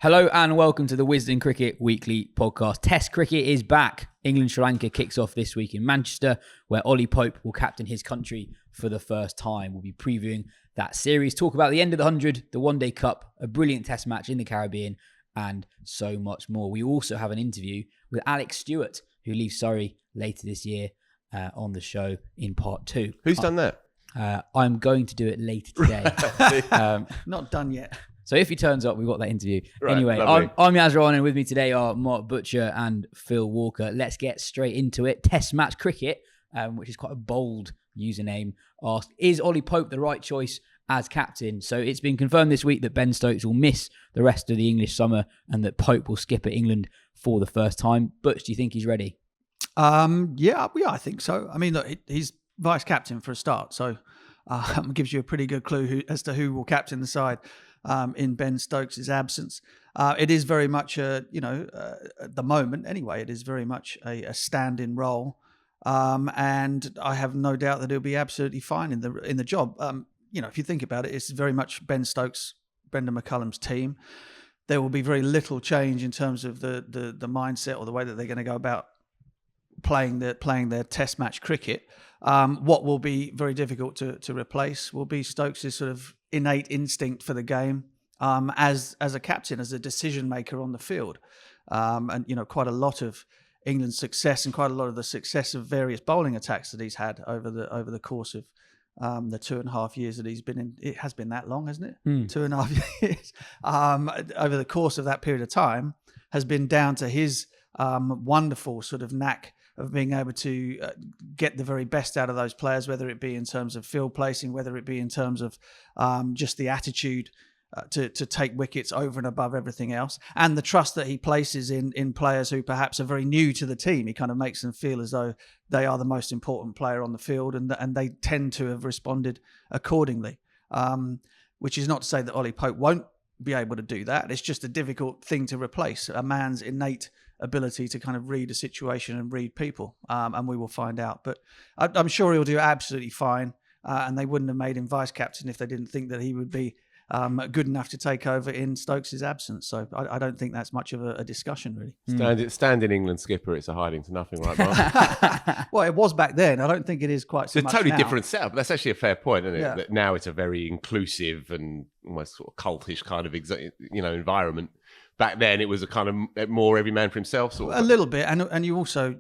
Hello and welcome to the Wisden Cricket Weekly Podcast. Test cricket is back. England-Sri Lanka kicks off this week in Manchester, where Ollie Pope will captain his country for the first time. We'll be previewing that series, talk about the end of the 100, the One Day Cup, a brilliant test match in the Caribbean, and so much more. We also have an interview with Alec Stewart, who leaves Surrey later this year on the show in part 2. Who's done that? I'm going to do it later today. Not done yet. So if he turns up, we've got that interview. Right, anyway, lovely. I'm Yas Rana, and with me today are Mark Butcher and Phil Walker. Let's get straight into it. Test match cricket, which is quite a bold username, asked, is Ollie Pope the right choice as captain? So it's been confirmed this week that Ben Stokes will miss the rest of the English summer and that Pope will skip at England for the first time. Butch, do you think he's ready? Yeah, I think so. I mean, look, he's vice captain for a start, so gives you a pretty good clue as to who will captain the side in Ben Stokes' absence. It is very much, at the moment anyway, it is very much a stand-in role, and I have no doubt that he'll be absolutely fine in the job. If you think about it, it's very much Ben Stokes, Brendan McCullum's team. There will be very little change in terms of the mindset or the way that they're going to go about playing their test match cricket. What will be very difficult to replace will be Stokes' sort of innate instinct for the game as a captain, as a decision maker on the field. And quite a lot of England's success and quite a lot of the success of various bowling attacks that he's had over the course of the 2.5 years that he's been in. It has been that long, hasn't it? 2.5 years. Over the course of that period of time has been down to his wonderful sort of knack of being able to get the very best out of those players, whether it be in terms of field placing, whether it be in terms of just the attitude to take wickets over and above everything else, and the trust that he places in players who perhaps are very new to the team. He kind of makes them feel as though they are the most important player on the field, and they tend to have responded accordingly, which is not to say that Ollie Pope won't be able to do that. It's just a difficult thing to replace, a man's innate ability to kind of read a situation and read people, and we will find out. But I'm sure he'll do absolutely fine, and they wouldn't have made him vice captain if they didn't think that he would be good enough to take over in Stokes' absence. So I don't think that's much of a discussion, really. Stand in England skipper, it's a hiding to nothing, right, Mark? Well, it was back then. I don't think it is quite so It's a much totally now. different setup. That's actually a fair point, isn't it? Yeah. That now it's a very inclusive and almost sort of cultish kind of environment. Back then, it was a kind of more every man for himself sort of. A little bit, and you also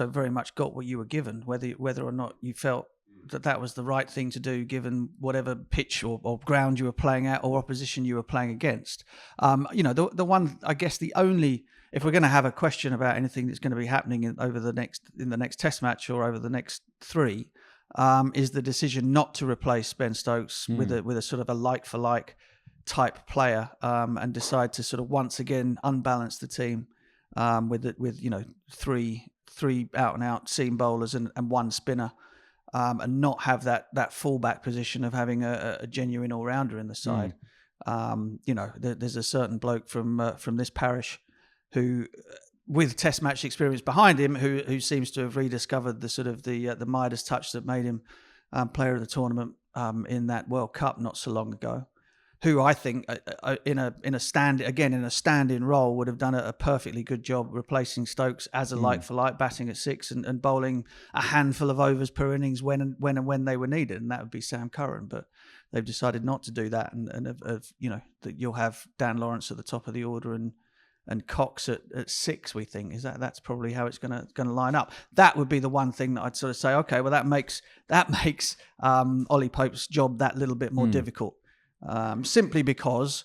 very much got what you were given, whether or not you felt that was the right thing to do, given whatever pitch or ground you were playing at or opposition you were playing against. The one, I guess, the only, if we're going to have a question about anything that's going to be happening in the next Test match or over the next 3, is the decision not to replace Ben Stokes with a sort of a like for like type player, and decide to sort of once again unbalance the team with 3 out and out seam bowlers and 1 spinner. And not have that fallback position of having a genuine all-rounder in the side. There's a certain bloke from this parish who, with Test match experience behind him, who seems to have rediscovered the sort of the Midas touch that made him player of the tournament in that World Cup not so long ago. Who I think in a stand-in role would have done a perfectly good job replacing Stokes as a like-for-like, batting at 6 and bowling a handful of overs per innings when they were needed, and that would be Sam Curran. But they've decided not to do that, and that you'll have Dan Lawrence at the top of the order and Cox at 6. We think that's probably how it's going to line up. That would be the one thing that I'd sort of say, okay, well that makes Ollie Pope's job that little bit more difficult. Simply because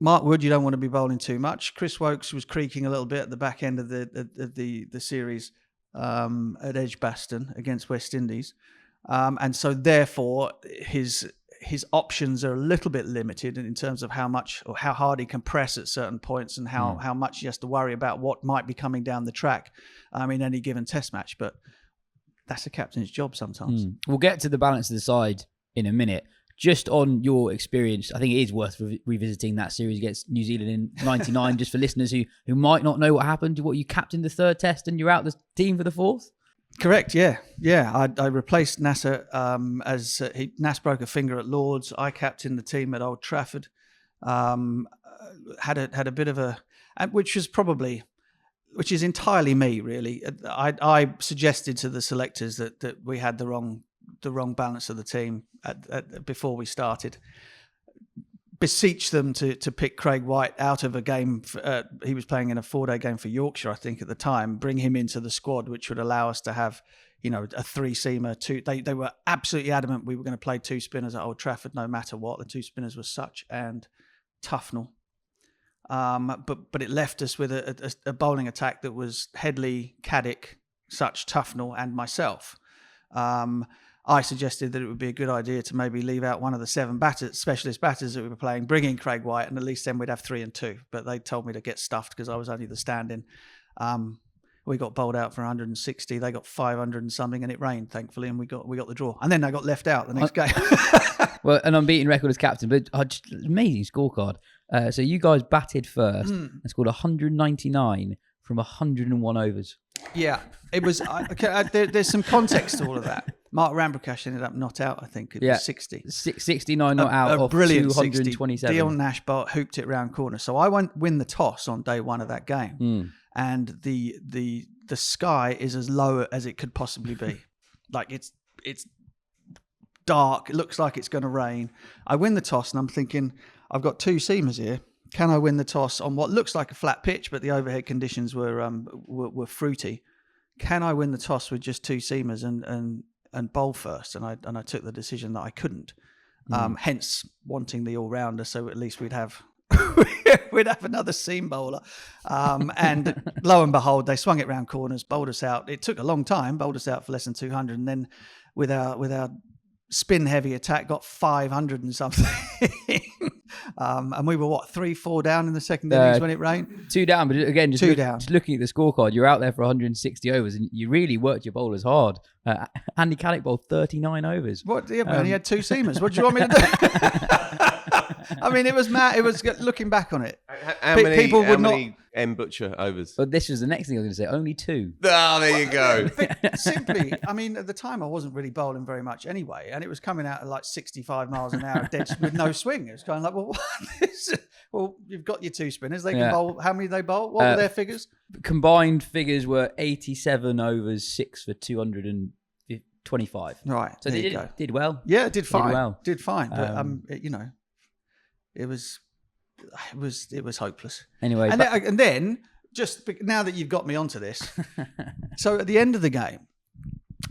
Mark Wood, you don't want to be bowling too much. Chris Wokes was creaking a little bit at the back end of the series at Edgbaston against West Indies, and so therefore his options are a little bit limited in terms of how much or how hard he can press at certain points and how much he has to worry about what might be coming down the track in any given Test match. But that's a captain's job sometimes. We'll get to the balance of the side in a minute. Just on your experience, I think it is worth revisiting that series against New Zealand in '99, just for listeners who might not know what happened. You captained the 3rd Test and you're out the team for the 4th? Correct, yeah. I replaced Nasser Nas broke a finger at Lords. I captained the team at Old Trafford. had a bit of which is entirely me, really. I suggested to the selectors that we had the wrong balance of the team before we started. Beseech them to pick Craig White out of a game. He was playing in a 4-day game for Yorkshire, I think, at the time. Bring him into the squad, which would allow us to have, a 3-seamer. They were absolutely adamant we were going to play 2 spinners at Old Trafford, no matter what. The 2 spinners were Such and Tufnell. But it left us with a bowling attack that was Headley, Caddick, Such, Tufnell, and myself. I suggested that it would be a good idea to maybe leave out one of the 7 specialist batters that we were playing, bring in Craig White, and at least then we'd have 3 and 2. But they told me to get stuffed because I was only the stand-in. We got bowled out for 160. They got 500 and something, and it rained, thankfully, and we got the draw. And then they got left out the next game. Well, an unbeaten record as captain, but amazing scorecard. So you guys batted first and scored 199 from 101 overs. Yeah, it was. There's some context to all of that. Mark Rambrakash ended up not out, I think. It was 60. 69 not out of brilliant 227. Dion Nash hooped it round corner. So I win the toss on day 1 of that game. And the sky is as low as it could possibly be. Like it's dark. It looks like it's going to rain. I win the toss and I'm thinking, I've got 2 seamers here. Can I win the toss on what looks like a flat pitch, but the overhead conditions were fruity? Can I win the toss with just 2 seamers and bowl first? And I took the decision that I couldn't. Hence wanting the all rounder, so at least we'd have another seam bowler. And lo and behold, they swung it round corners, bowled us out. It took a long time, bowled us out for less than 200, and then with our spin heavy attack got 500 and something. And we were 3-4 down in the second innings when it rained. 2 down, but again, just looking at the scorecard, you're out there for 160 overs, and you really worked your bowlers hard. Andy Caddick bowled 39 overs. What? Yeah, but he had 2 seamers. What do you want me to do? I mean, it was mad. It was looking back on it. How many M Butcher overs? But this was the next thing I was going to say. Only 2. Oh, there you go. Simply, I mean, at the time I wasn't really bowling very much anyway, and it was coming out at like 65 miles an hour dead with no swing. It was kind of like, well, you've got your 2 spinners. They can bowl. How many they bowl? What were their figures? Combined figures were 87 overs, 6 for 225. Right. So they did well. Yeah, it did fine. Did fine. But it was hopeless. Anyway, and then just now that you've got me onto this, so at the end of the game,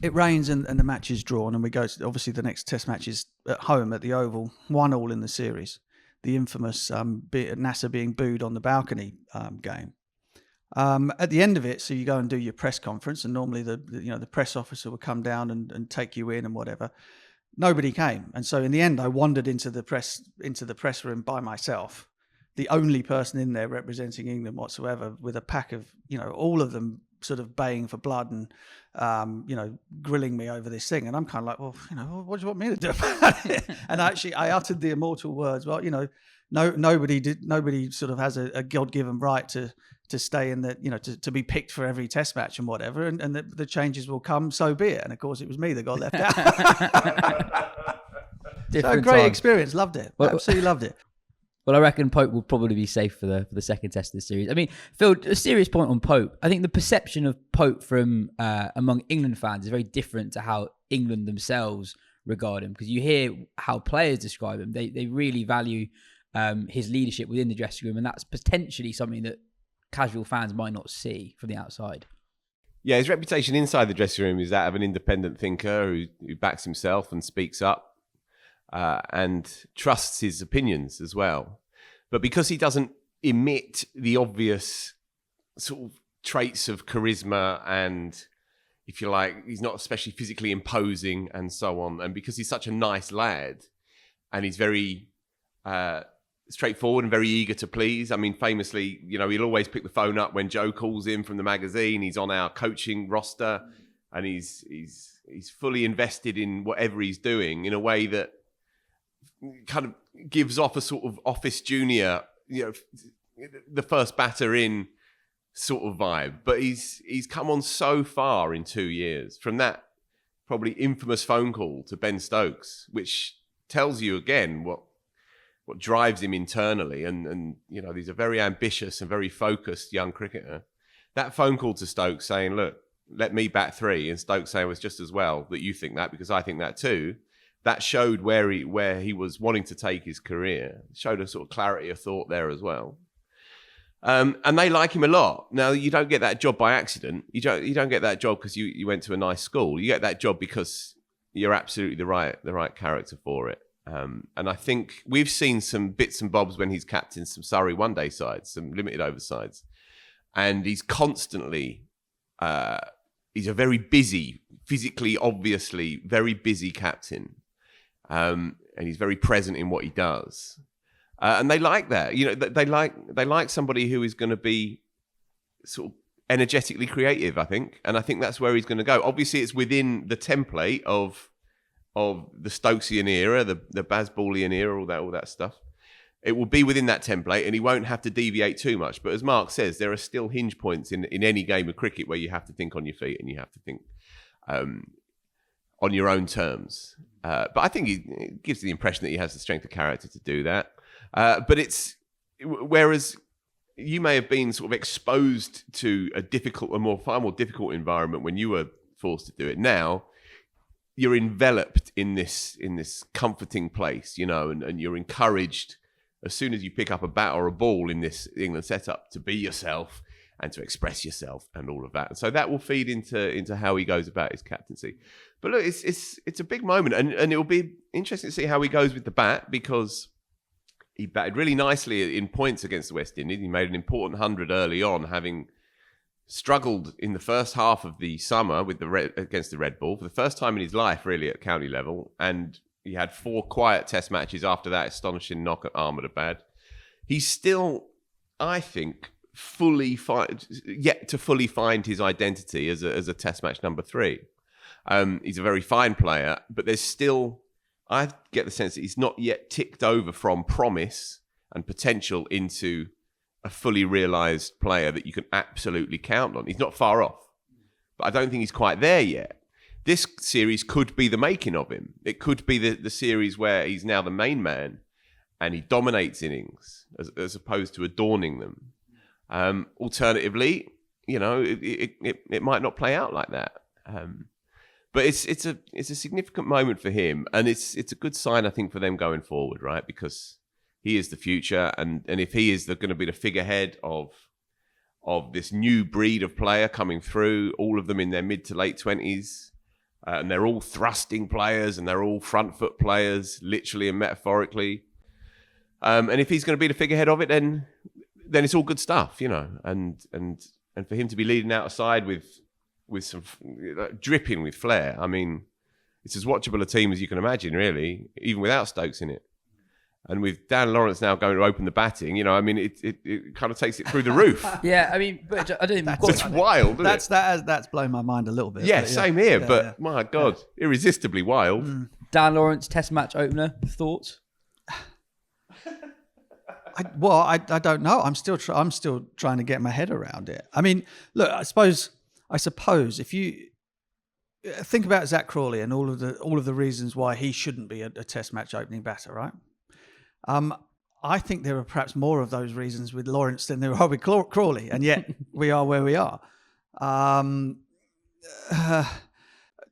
it rains and the match is drawn, and we go. Obviously, the next Test match is at home at the Oval, 1-1 in the series. The infamous Nasser being booed on the balcony game. At the end of it, so you go and do your press conference, and normally the press officer will come down and take you in and whatever. Nobody came, and so in the end, I wandered into the press room by myself, the only person in there representing England whatsoever, with a pack of all of them sort of baying for blood and grilling me over this thing, and I'm kind of like, well, what do you want me to do about it? And actually, I uttered the immortal words, well, nobody sort of has a God-given right to stay in that, to be picked for every Test match and whatever, and the changes will come, so be it. And of course, it was me that got left out. So great experience, loved it, absolutely loved it. Well, I reckon Pope will probably be safe for the second Test of the series. I mean, Phil, a serious point on Pope. I think the perception of Pope from among England fans is very different to how England themselves regard him, because you hear how players describe him. They really value his leadership within the dressing room, and that's potentially something that casual fans might not see from the outside. Yeah, his reputation inside the dressing room is that of an independent thinker who backs himself and speaks up and trusts his opinions as well. But because he doesn't emit the obvious sort of traits of charisma and, if you like, he's not especially physically imposing and so on, and because he's such a nice lad and he's very straightforward and very eager to please. I mean, famously, he'll always pick the phone up when Joe calls in from the magazine. He's on our coaching roster, and he's fully invested in whatever he's doing in a way that kind of gives off a sort of office junior, the first batter in sort of vibe. But he's come on so far in 2 years, from that probably infamous phone call to Ben Stokes, which tells you again what what drives him internally, and he's a very ambitious and very focused young cricketer. That phone call to Stokes saying, "Look, let me bat 3," and Stokes saying, "Well, it's just as well that you think that because I think that too." That showed where he was wanting to take his career. It showed a sort of clarity of thought there as well. And they like him a lot. Now, you don't get that job by accident. You don't get that job because you went to a nice school. You get that job because you're absolutely the right character for it. And I think we've seen some bits and bobs when he's captained some Surrey one-day sides, some limited over sides. And he's constantly, he's a very busy, physically, obviously, very busy captain. And he's very present in what he does. And they like that. They like somebody who is going to be sort of energetically creative, I think. And I think that's where he's going to go. Obviously, it's within the template of the Stokesian era, the Bazballian era, all that stuff. It will be within that template and he won't have to deviate too much. But as Mark says, there are still hinge points in any game of cricket where you have to think on your feet and you have to think on your own terms. But I think it gives the impression that he has the strength of character to do that. But whereas you may have been sort of exposed to a far more difficult environment when you were forced to do it. Now you're enveloped in this comforting place, and you're encouraged as soon as you pick up a bat or a ball in this England setup to be yourself and to express yourself and all of that. And so that will feed into how he goes about his captaincy. But look, it's a big moment, and it will be interesting to see how he goes with the bat because he batted really nicely in points against the West Indies. He made an important 100 early on, having struggled in the first half of the summer against the Red Ball for the first time in his life, really, at county level. And he had 4 quiet Test matches after that astonishing knock at Ahmedabad. He's still, I think, yet to fully find his identity as a Test match number 3. He's a very fine player, but there's still, I get the sense that he's not yet ticked over from promise and potential into a fully realised player that you can absolutely count on. He's not far off, but I don't think he's quite there yet. This series could be the making of him. It could be the series where he's now the main man and he dominates innings as opposed to adorning them. Alternatively, it might not play out like that. But it's a significant moment for him, and it's a good sign, I think, for them going forward, right? Because he is the future, and if he is going to be the figurehead of this new breed of player coming through, all of them in their mid to late 20s, and they're all thrusting players, and they're all front foot players, literally and metaphorically. And if he's going to be the figurehead of it, then it's all good stuff, and for him to be leading out a side with some dripping with flair. I mean, it's as watchable a team as you can imagine, really, even without Stokes in it. And with Dan Lawrence now going to open the batting, it kind of takes it through the roof. Yeah, I mean, but I don't. It's wild, isn't it? That's blown my mind a little bit. Yeah, same here. But my God, irresistibly wild. Dan Lawrence Test match opener thoughts? I don't know. I'm still trying to get my head around it. I mean, look, I suppose if you think about Zach Crawley and all of the reasons why he shouldn't be a Test match opening batter, right? I think there are perhaps more of those reasons with Lawrence than there are with Crawley, and yet we are where we are.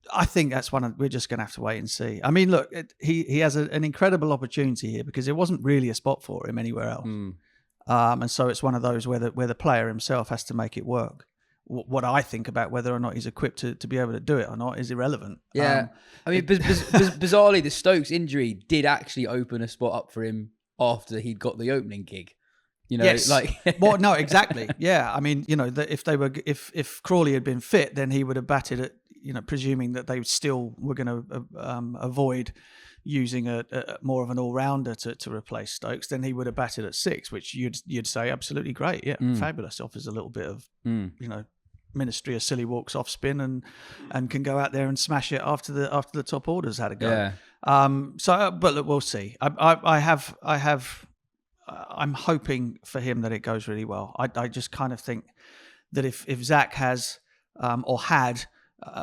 I think that's we're just going to have to wait and see. I mean, look, he has an incredible opportunity here because there wasn't really a spot for him anywhere else. And so it's one of those where the player himself has to make it work. What I think about whether or not he's equipped to be able to do it or not is irrelevant. Yeah. I mean, bizarrely, the Stokes injury did actually open a spot up for him after he'd got the opening gig. Yes. Well, no, exactly. Yeah. I mean, if Crawley had been fit, then he would have batted at, presuming that they still were going to avoid using a more of an all-rounder to replace Stokes, then he would have batted at 6, which you'd say absolutely great. Yeah. Fabulous. Offers a little bit of, ministry of silly walks off spin and can go out there and smash it after the top orders had a go. Yeah. But look, we'll see. I'm hoping for him that it goes really well. I just kind of think that if Zach has or had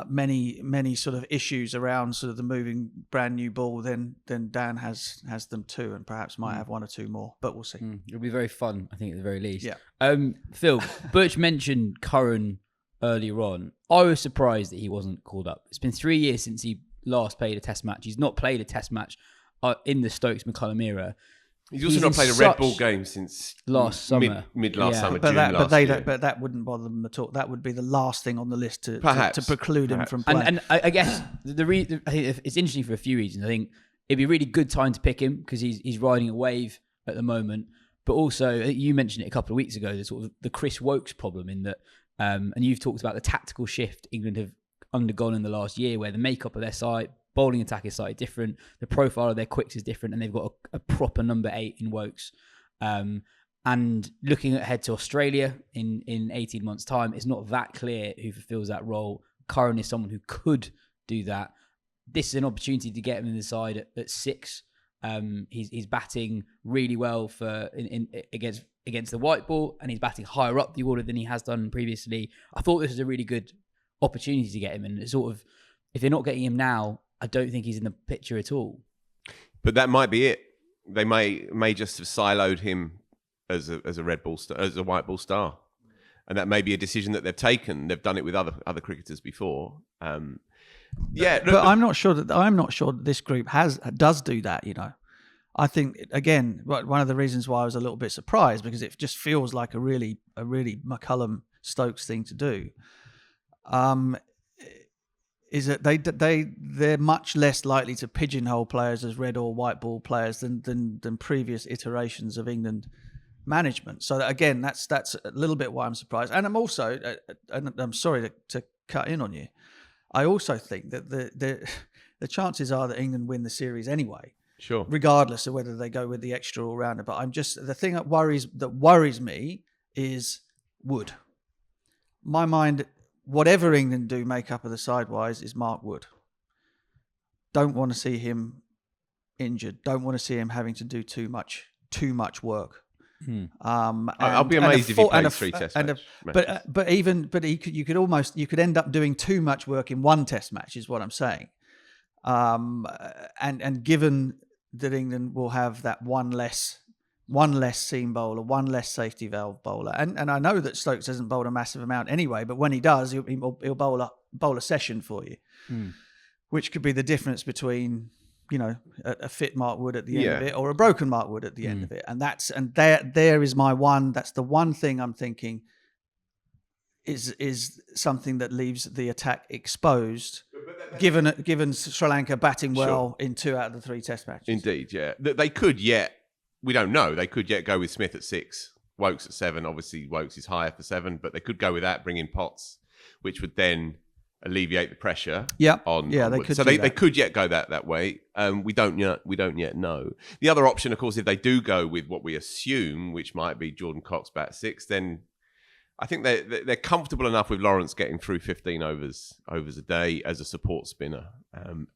many sort of issues around sort of the moving brand new ball, then Dan has them too, and perhaps might have one or two more, but we'll see. It'll be very fun, I think, at the very least. Yeah. Phil, Butch mentioned Curran earlier on. I was surprised that he wasn't called up. It's been 3 years since he last played a Test match. He's not played a Test match in the Stokes-McCullum era. He's also not played a Red Ball game since last summer, mid last summer, but June last year. But that wouldn't bother them at all. That would be the last thing on the list to preclude him from playing. playing. And I guess I think it's interesting for a few reasons. I think it'd be a really good time to pick him because he's riding a wave at the moment. But also, you mentioned it a couple of weeks ago, the sort of the Chris Wokes problem in that, and you've talked about the tactical shift England have undergone in the last year, where the makeup of their side, bowling attack is slightly different, the profile of their quicks is different, and they've got a proper number 8 in Wokes. And looking ahead to Australia in 18 months' time, it's not that clear who fulfills that role. Curran is someone who could do that. This is an opportunity to get him in the side at 6. He's batting really well against the white ball, and he's batting higher up the order than he has done previously. I thought this was a really good opportunity to get him, and it's sort of, if they're not getting him now, I don't think he's in the picture at all. But that might be it. They may just have siloed him as a red ball star, as a white ball star, and that may be a decision that they've taken. They've done it with other cricketers before. But I'm not sure that this group does do that. You know, I think again, one of the reasons why I was a little bit surprised, because it just feels like a really McCullum Stokes thing to do. Is that they're much less likely to pigeonhole players as red or white ball players than previous iterations of England management. So that, again, that's a little bit why I'm surprised. And I'm also, and I'm sorry to cut in on you, I also think that the chances are that England win the series anyway. Sure. Regardless of whether they go with the extra all rounder. But the thing that worries me is Wood. My mind, whatever England do make up of the side-wise, is Mark Wood. Don't want to see him injured. Don't want to see him having to do too much work. I'll be amazed if he plays 3 Test matches. But you could end up doing too much work in 1 Test match, is what I'm saying. And given that England will have that one less seam bowler, one less safety valve bowler, and I know that Stokes hasn't bowled a massive amount anyway, but when he does, he'll bowl a session for you, which could be the difference between, you know, a fit Mark Wood at the end of it or a broken Mark Wood at the end of it, and there is my one. That's the one thing I'm thinking is something that leaves the attack exposed. Given Sri Lanka batting well in 2 out of the 3 Test matches. Indeed, yeah. They could yet, we don't know, they could yet go with Smith at 6, Wokes at 7. Obviously, Wokes is higher for 7, but they could go with that, bring in Potts, which would then alleviate the pressure. Yeah, on they Wood. could. So they could yet go that way. We don't yet know. The other option, of course, if they do go with what we assume, which might be Jordan Cox bat 6, then I think they're comfortable enough with Lawrence getting through 15 overs a day as a support spinner,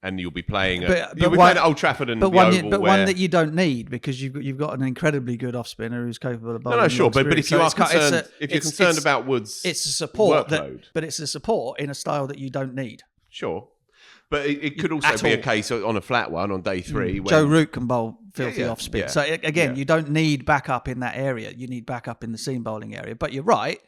and you'll be playing at Old Trafford and one that you don't need, because you've got an incredibly good off spinner who's capable of bowling. No, sure, but if you are concerned, if you're concerned about Wood's it's a support workload, but it's a support in a style that you don't need. Sure. But it could also be a case on a flat one on day 3. Joe Root can bowl filthy off spin. Yeah. So again, you don't need backup in that area. You need backup in the seam bowling area. But you're right.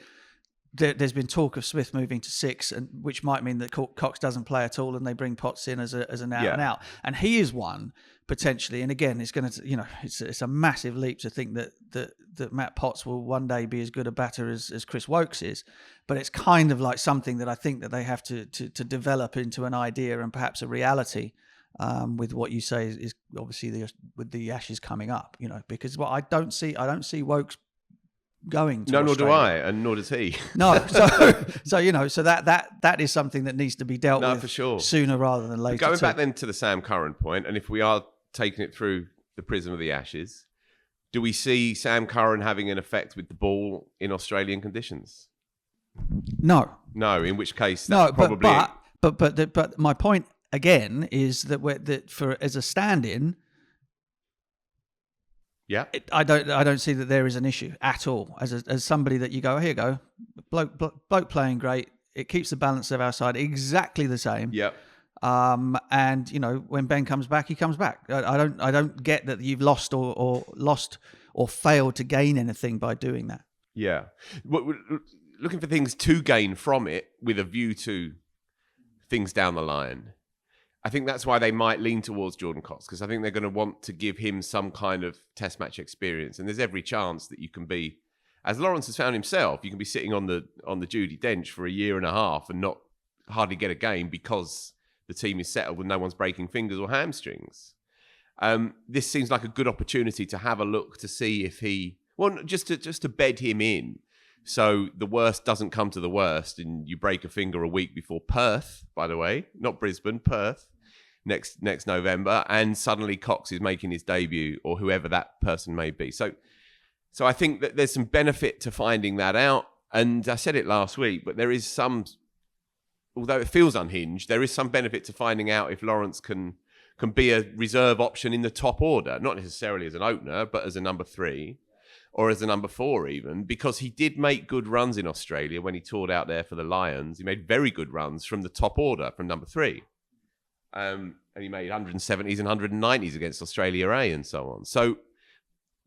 There's been talk of Smith moving to 6, and which might mean that Cox doesn't play at all, and they bring Potts in as an out and out. And he is one potentially. And again, it's going to, you know, it's a massive leap to think that Matt Potts will one day be as good a batter as Chris Wokes is. But it's kind of like something that I think that they have to develop into an idea and perhaps a reality, with what you say is obviously with the Ashes coming up, you know, because I don't see Wokes going to Australia. Nor do I, and nor does he. No, so you know, so that is something that needs to be dealt with for sure, sooner rather than later. But going back then to the Sam Curran point, and if we are taking it through the prism of the Ashes, do we see Sam Curran having an effect with the ball in Australian conditions? No, in which case that's but my point again is that as a stand-in. Yeah, I don't see that there is an issue at all. As somebody that you go, here you go, bloke playing great. it keeps the balance of our side exactly the same. Yep. And when Ben comes back, he comes back. I don't get that you've lost or failed to gain anything by doing that. Yeah. Looking for things to gain from it with a view to things down the line. I think that's why they might lean towards Jordan Cox, because I think they're going to want to give him some kind of test match experience. And there's every chance that you can be, as Lawrence has found himself, you can be sitting on the Judi Dench for a year and a half and not hardly get a game because the team is settled and no one's breaking fingers or hamstrings. This seems like a good opportunity to have a look to see if just to bed him in, so the worst doesn't come to the worst and you break a finger a week before Perth, by the way, not Brisbane, Perth, next November, and suddenly Cox is making his debut, or whoever that person may be. So I think that there's some benefit to finding that out. And I said it last week, but there is some, although it feels unhinged, there is some benefit to finding out if Lawrence can be a reserve option in the top order, not necessarily as an opener, but as a number 3 or as a number 4 even, because he did make good runs in Australia when he toured out there for the Lions. He made very good runs from the top order, from number 3. And he made 170s and 190s against Australia A and so on. So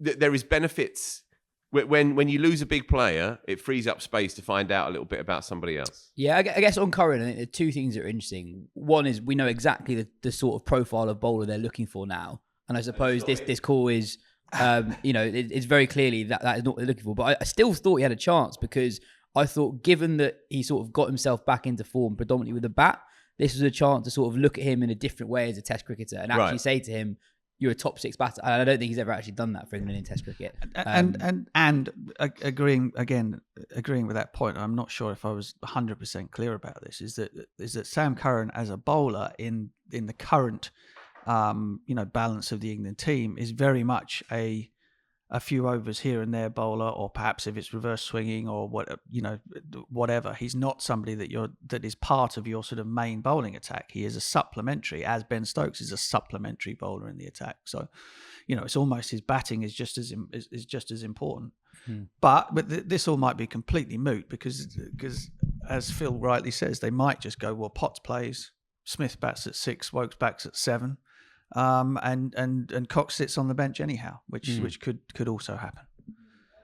there is benefits. When you lose a big player, it frees up space to find out a little bit about somebody else. Yeah, I guess on Curran, I think there are two things that are interesting. One is we know exactly the sort of profile of bowler they're looking for now. And I suppose this call is, it's very clearly that is not what they're looking for. But I still thought he had a chance, because I thought, given that he sort of got himself back into form predominantly with the bat, this was a chance to sort of look at him in a different way as a Test cricketer and actually say to him, you're a top 6 batter. And I don't think he's ever actually done that for England in Test cricket. And agreeing with that point, I'm not sure if I was 100% clear about this. Is that Sam Curran as a bowler in the current balance of the England team is very much a few overs here and there bowler, or perhaps if it's reverse swinging or whatever. He's not somebody that is part of your sort of main bowling attack. He is a supplementary, as Ben Stokes is a supplementary bowler in the attack. So, it's almost his batting is just as important. But this all might be completely moot because as Phil rightly says, they might just go, well, Potts plays, Smith bats at 6, Wokes bats at 7. And Cox sits on the bench anyhow, which could also happen.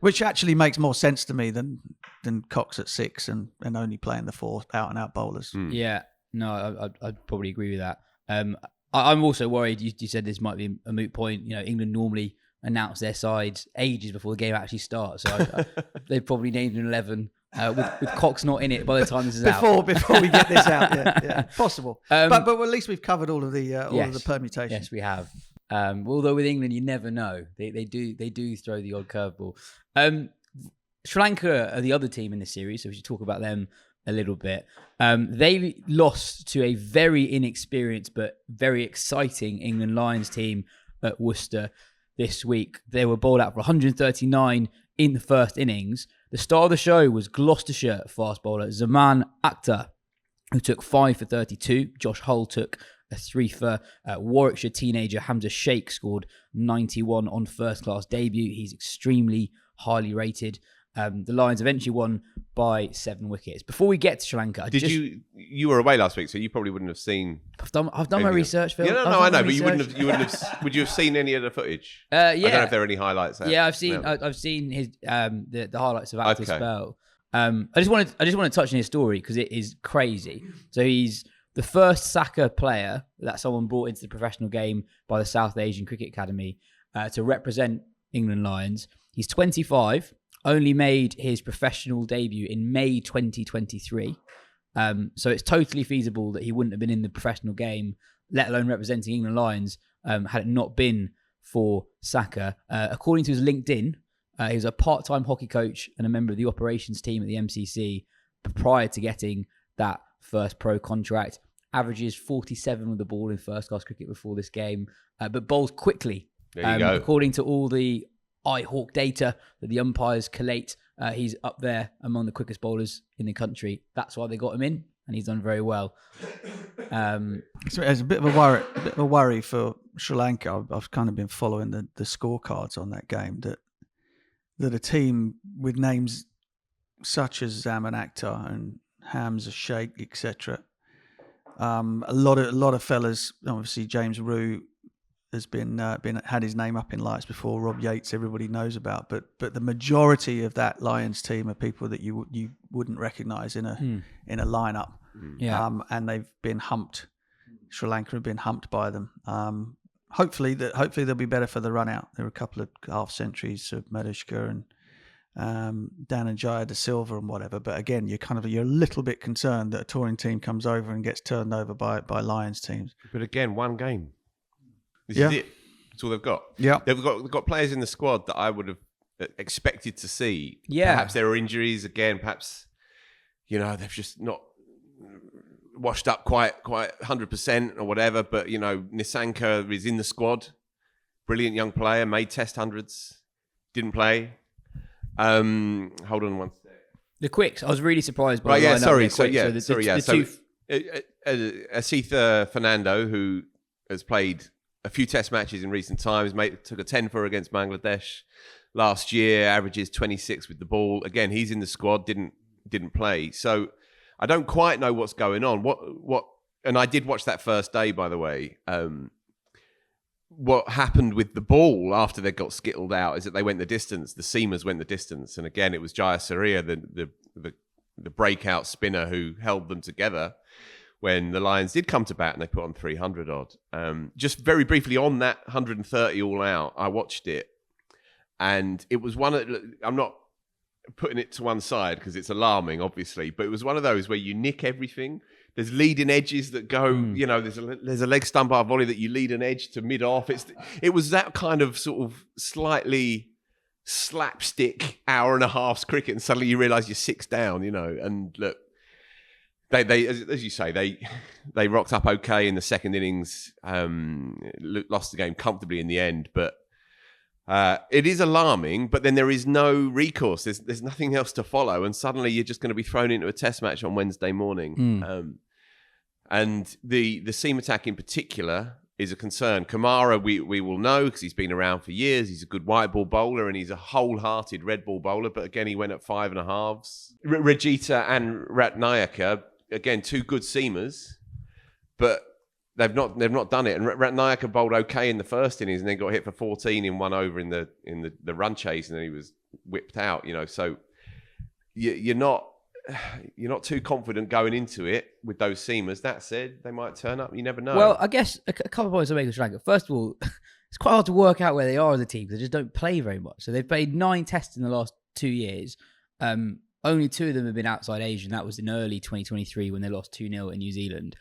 Which actually makes more sense to me than Cox at 6 and only playing the 4 out and out bowlers. Yeah, no, I'd probably agree with that. I'm also worried. You said this might be a moot point. England normally announce their sides ages before the game actually starts, so they've probably named an 11. With Cox not in it by the time this is out. Before we get this out, yeah, possible. But at least we've covered all of the permutations. Yes, we have. Although with England, you never know. They do throw the odd curveball. Sri Lanka are the other team in this series, so we should talk about them a little bit. They lost to a very inexperienced but very exciting England Lions team at Worcester this week. They were bowled out for 139 in the first innings. The star of the show was Gloucestershire fast bowler Zaman Akhtar, who took 5 for 32. Josh Hull took a 3 for. Warwickshire teenager Hamza Sheikh scored 91 on first-class debut. He's extremely highly rated. The Lions eventually won by 7 wickets. Before we get to Sri Lanka, you were away last week, so you probably wouldn't have seen. I've done my research, Phil. Yeah, I know, but you wouldn't have. Would you have seen any of the footage? Yeah. I don't know if there are any highlights. Yeah, I've seen his the highlights of Akhtar's spell. I just want to touch on his story because it is crazy. So he's the first Saka player that someone brought into the professional game by the South Asian Cricket Academy to represent England Lions. He's 25. Only made his professional debut in May 2023. So it's totally feasible that he wouldn't have been in the professional game, let alone representing England Lions, had it not been for Saka. According to his LinkedIn, he was a part-time hockey coach and a member of the operations team at the MCC prior to getting that first pro contract. Averages 47 with the ball in first-class cricket before this game, but bowls quickly. There you go. According to all the iHawk data that the umpires collate, he's up there among the quickest bowlers in the country. That's why they got him in, and he's done very well. It's a bit of a worry for Sri Lanka. I've kind of been following the scorecards on that game. That a team with names such as Zaman Akhtar and Hamza Sheikh, etc. A lot of fellas. Obviously, James Rue has been had his name up in lights before. Rob Yates, everybody knows about, but the majority of that Lions team are people that you wouldn't recognise in a lineup. Yeah. And they've been humped. Sri Lanka have been humped by them. Hopefully they'll be better for the run out. There are a couple of half centuries of Madhushka and Dhananjaya De Silva and whatever. But again, you're a little bit concerned that a touring team comes over and gets turned over by Lions teams. But again, one game. This Yeah. is it. That's all they've got. Yeah. They've got players in the squad that I would have expected to see. Yeah. Perhaps there are injuries again. Perhaps, they've just not washed up quite 100% or whatever. But, Nissanka is in the squad. Brilliant young player. Made Test hundreds. Didn't play. Hold on one sec. The quicks. I was really surprised by. Right. Yeah. the Sorry. lineup. So Asitha Fernando, who has played a few Test matches in recent times, took a 10-for against Bangladesh last year, averages 26 with the ball. Again, he's in the squad, didn't play. So I don't quite know what's going on. What? And I did watch that first day, by the way. What happened with the ball after they got skittled out is that they went the distance. The seamers went the distance, and again, it was Jaya Surya, the breakout spinner, who held them together when the Lions did come to bat and they put on 300 odd. Just very briefly on that 130 all out, I watched it, and it was I'm not putting it to one side because it's alarming, obviously, but it was one of those where you nick everything. There's leading edges that go, there's a leg stump bar volley that you lead an edge to mid-off. It was that kind of sort of slightly slapstick hour and a half's cricket, and suddenly you realise you're 6 down, and look, They as you say, they rocked up okay in the second innings, lost the game comfortably in the end. But it is alarming. But then there is no recourse. There's nothing else to follow, and suddenly you're just going to be thrown into a Test match on Wednesday morning. And the seam attack in particular is a concern. Kamara, we will know because he's been around for years. He's a good white ball bowler and he's a wholehearted red ball bowler. But again, he went at 5.5s. Rajita and Ratnayaka. Again, 2 good seamers, but they've not done it. And Ratnayaka bowled okay in the first innings, and then got hit for 14 in 1 over in the run chase, and then he was whipped out. So you're not too confident going into it with those seamers. That said, they might turn up. You never know. Well, I guess a couple of points to make with Sri Lanka. First of all, it's quite hard to work out where they are as a team because they just don't play very much. So they've played 9 tests in the last 2 years. Only 2 of them have been outside Asia, and that was in early 2023 when they lost 2-0 in New Zealand.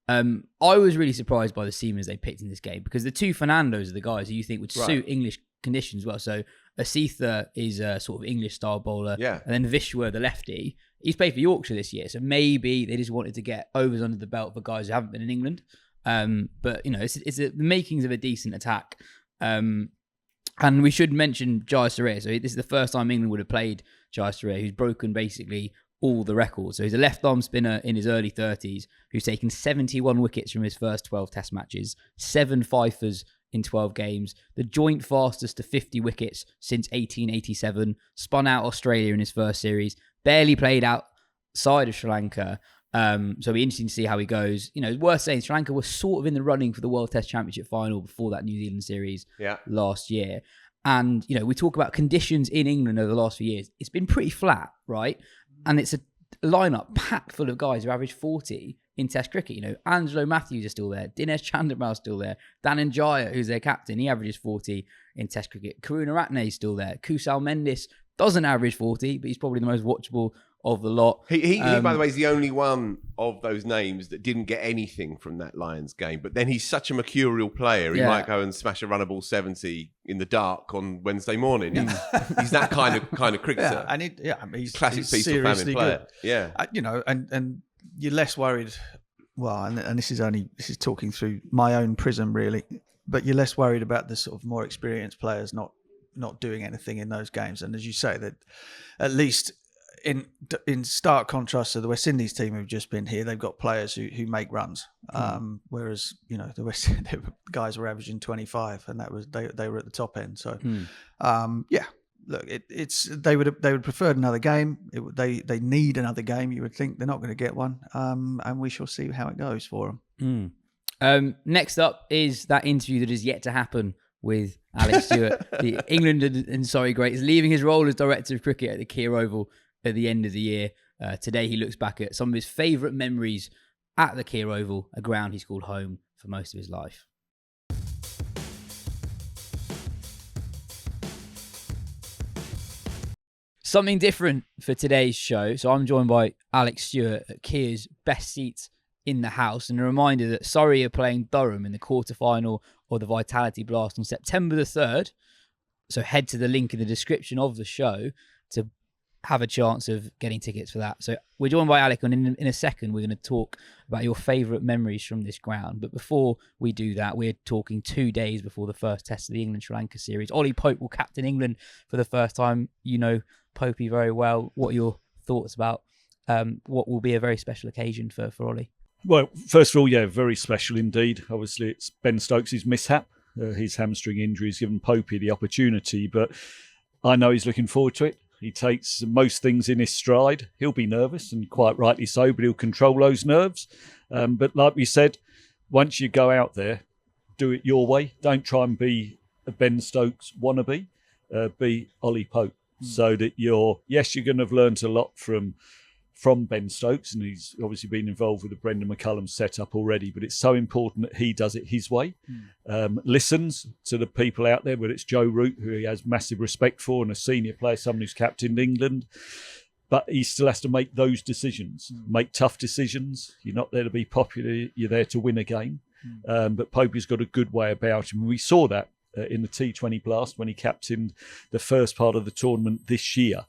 I was really surprised by the seamers they picked in this game because the 2 Fernandos are the guys who you think would suit English conditions well. So Asitha is a sort of English-style bowler, and then Vishwa, the lefty, he's played for Yorkshire this year, so maybe they just wanted to get overs under the belt for guys who haven't been in England. But, it's the makings of a decent attack. And we should mention Jaya Surya. So this is the first time England would have played Jaya Surya, who's broken basically all the records. So he's a left-arm spinner in his early 30s who's taken 71 wickets from his first 12 Test matches, 7 fifers in 12 games, the joint fastest to 50 wickets since 1887, spun out Australia in his first series, barely played outside of Sri Lanka. So it'll be interesting to see how he goes. It's worth saying Sri Lanka was sort of in the running for the World Test Championship final before that New Zealand series last year. And, we talk about conditions in England over the last few years. It's been pretty flat, right? And it's a lineup packed full of guys who average 40 in Test cricket. Angelo Matthews is still there. Dinesh Chandimal is still there. Dhananjaya, who's their captain, he averages 40 in Test cricket. Karunaratne is still there. Kusal Mendis doesn't average 40, but he's probably the most watchable of the lot. He by the way, is the only one of those names that didn't get anything from that Lions game. But then he's such a mercurial player. He might go and smash a runnable 70 in the dark on Wednesday morning. He's that kind of cricketer. He's classic piece of famine player. Good. Yeah, and you're less worried. Well, and this is talking through my own prism really, but you're less worried about the sort of more experienced players not doing anything in those games. And as you say, that at least in stark contrast to the West Indies team who've just been here, they've got players who make runs. Whereas the the guys were averaging 25, and that was they were at the top end. So look, they would prefer another game. They need another game. You would think they're not going to get one, and we shall see how it goes for them. Next up is that interview that is yet to happen with Alec Stewart, the England and Surrey great, is leaving his role as director of cricket at the Kia Oval at the end of the year. Today he looks back at some of his favourite memories at the Kia Oval, a ground he's called home for most of his life. Something different for today's show. So I'm joined by Alec Stewart at Kia's best seats in the house, and a reminder that Surrey are playing Durham in the quarter-final of the Vitality Blast on September the 3rd. So head to the link in the description of the show to have a chance of getting tickets for that. So we're joined by Alec, and in a second we're going to talk about your favourite memories from this ground. But before we do that, we're talking 2 days before the first test of the England-Sri Lanka series. Ollie Pope will captain England for the first time. You know Popey very well. What are your thoughts about what will be a very special occasion for Ollie? Well, first of all, yeah, very special indeed. Obviously, it's Ben Stokes' mishap. His hamstring injury has given Popey the opportunity, but I know he's looking forward to it. He takes most things in his stride. He'll be nervous, and quite rightly so, but he'll control those nerves. But like we said, once you go out there, do it your way. Don't try and be a Ben Stokes wannabe. Be Ollie Pope. So that you're going to have learnt a lot from Ben Stokes, and he's obviously been involved with the Brendan McCullum setup already, but it's so important that he does it his way, listens to the people out there, whether it's Joe Root, who he has massive respect for, and a senior player, someone who's captained England, but he still has to make those decisions, make tough decisions. You're not there to be popular, you're there to win a game. But Popey's got a good way about him. We saw that in the T20 Blast when he captained the first part of the tournament this year,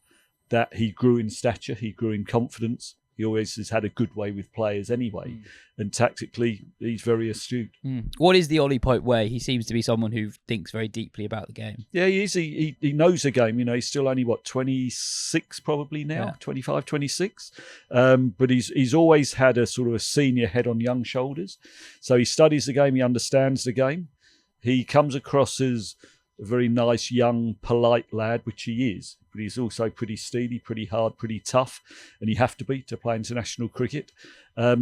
that he grew in stature, he grew in confidence. He always has had a good way with players anyway. And tactically, he's very astute. What is the Ollie Pope way? He seems to be someone who thinks very deeply about the game. Yeah, he is. He knows the game. You know, he's still only, 26 probably now, Yeah. 25, 26. But he's always had a sort of a senior head on young shoulders. So he studies the game, he understands the game. He comes across as a very nice, young, polite lad, which he is. But he's also pretty steely, pretty hard, pretty tough. And you have to be to play international cricket.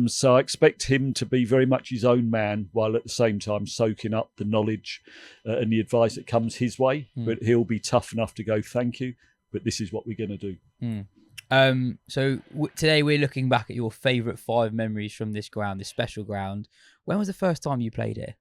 So I expect him to be very much his own man, while at the same time soaking up the knowledge and the advice that comes his way. But he'll be tough enough to go, thank you, but this is what we're going to do. Today we're looking back at your favourite 5 memories from this ground, this special ground. When was the first time you played here?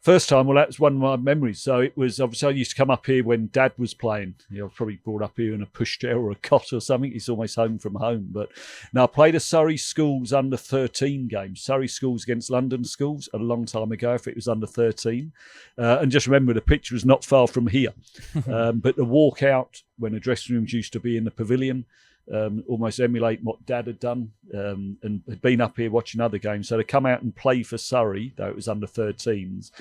First time, well, that was one of my memories. So it was, obviously, I used to come up here when Dad was playing. You know, I was probably brought up here in a pushchair or a cot or something. He's almost home from home. But now I played a Surrey Schools under 13 game. Surrey Schools against London Schools a long time ago, if it was under 13. And just remember, the pitch was not far from here. But the walk out when the dressing rooms used to be in the pavilion, almost emulate what Dad had done and had been up here watching other games. So to come out and play for Surrey, though it was under 13s,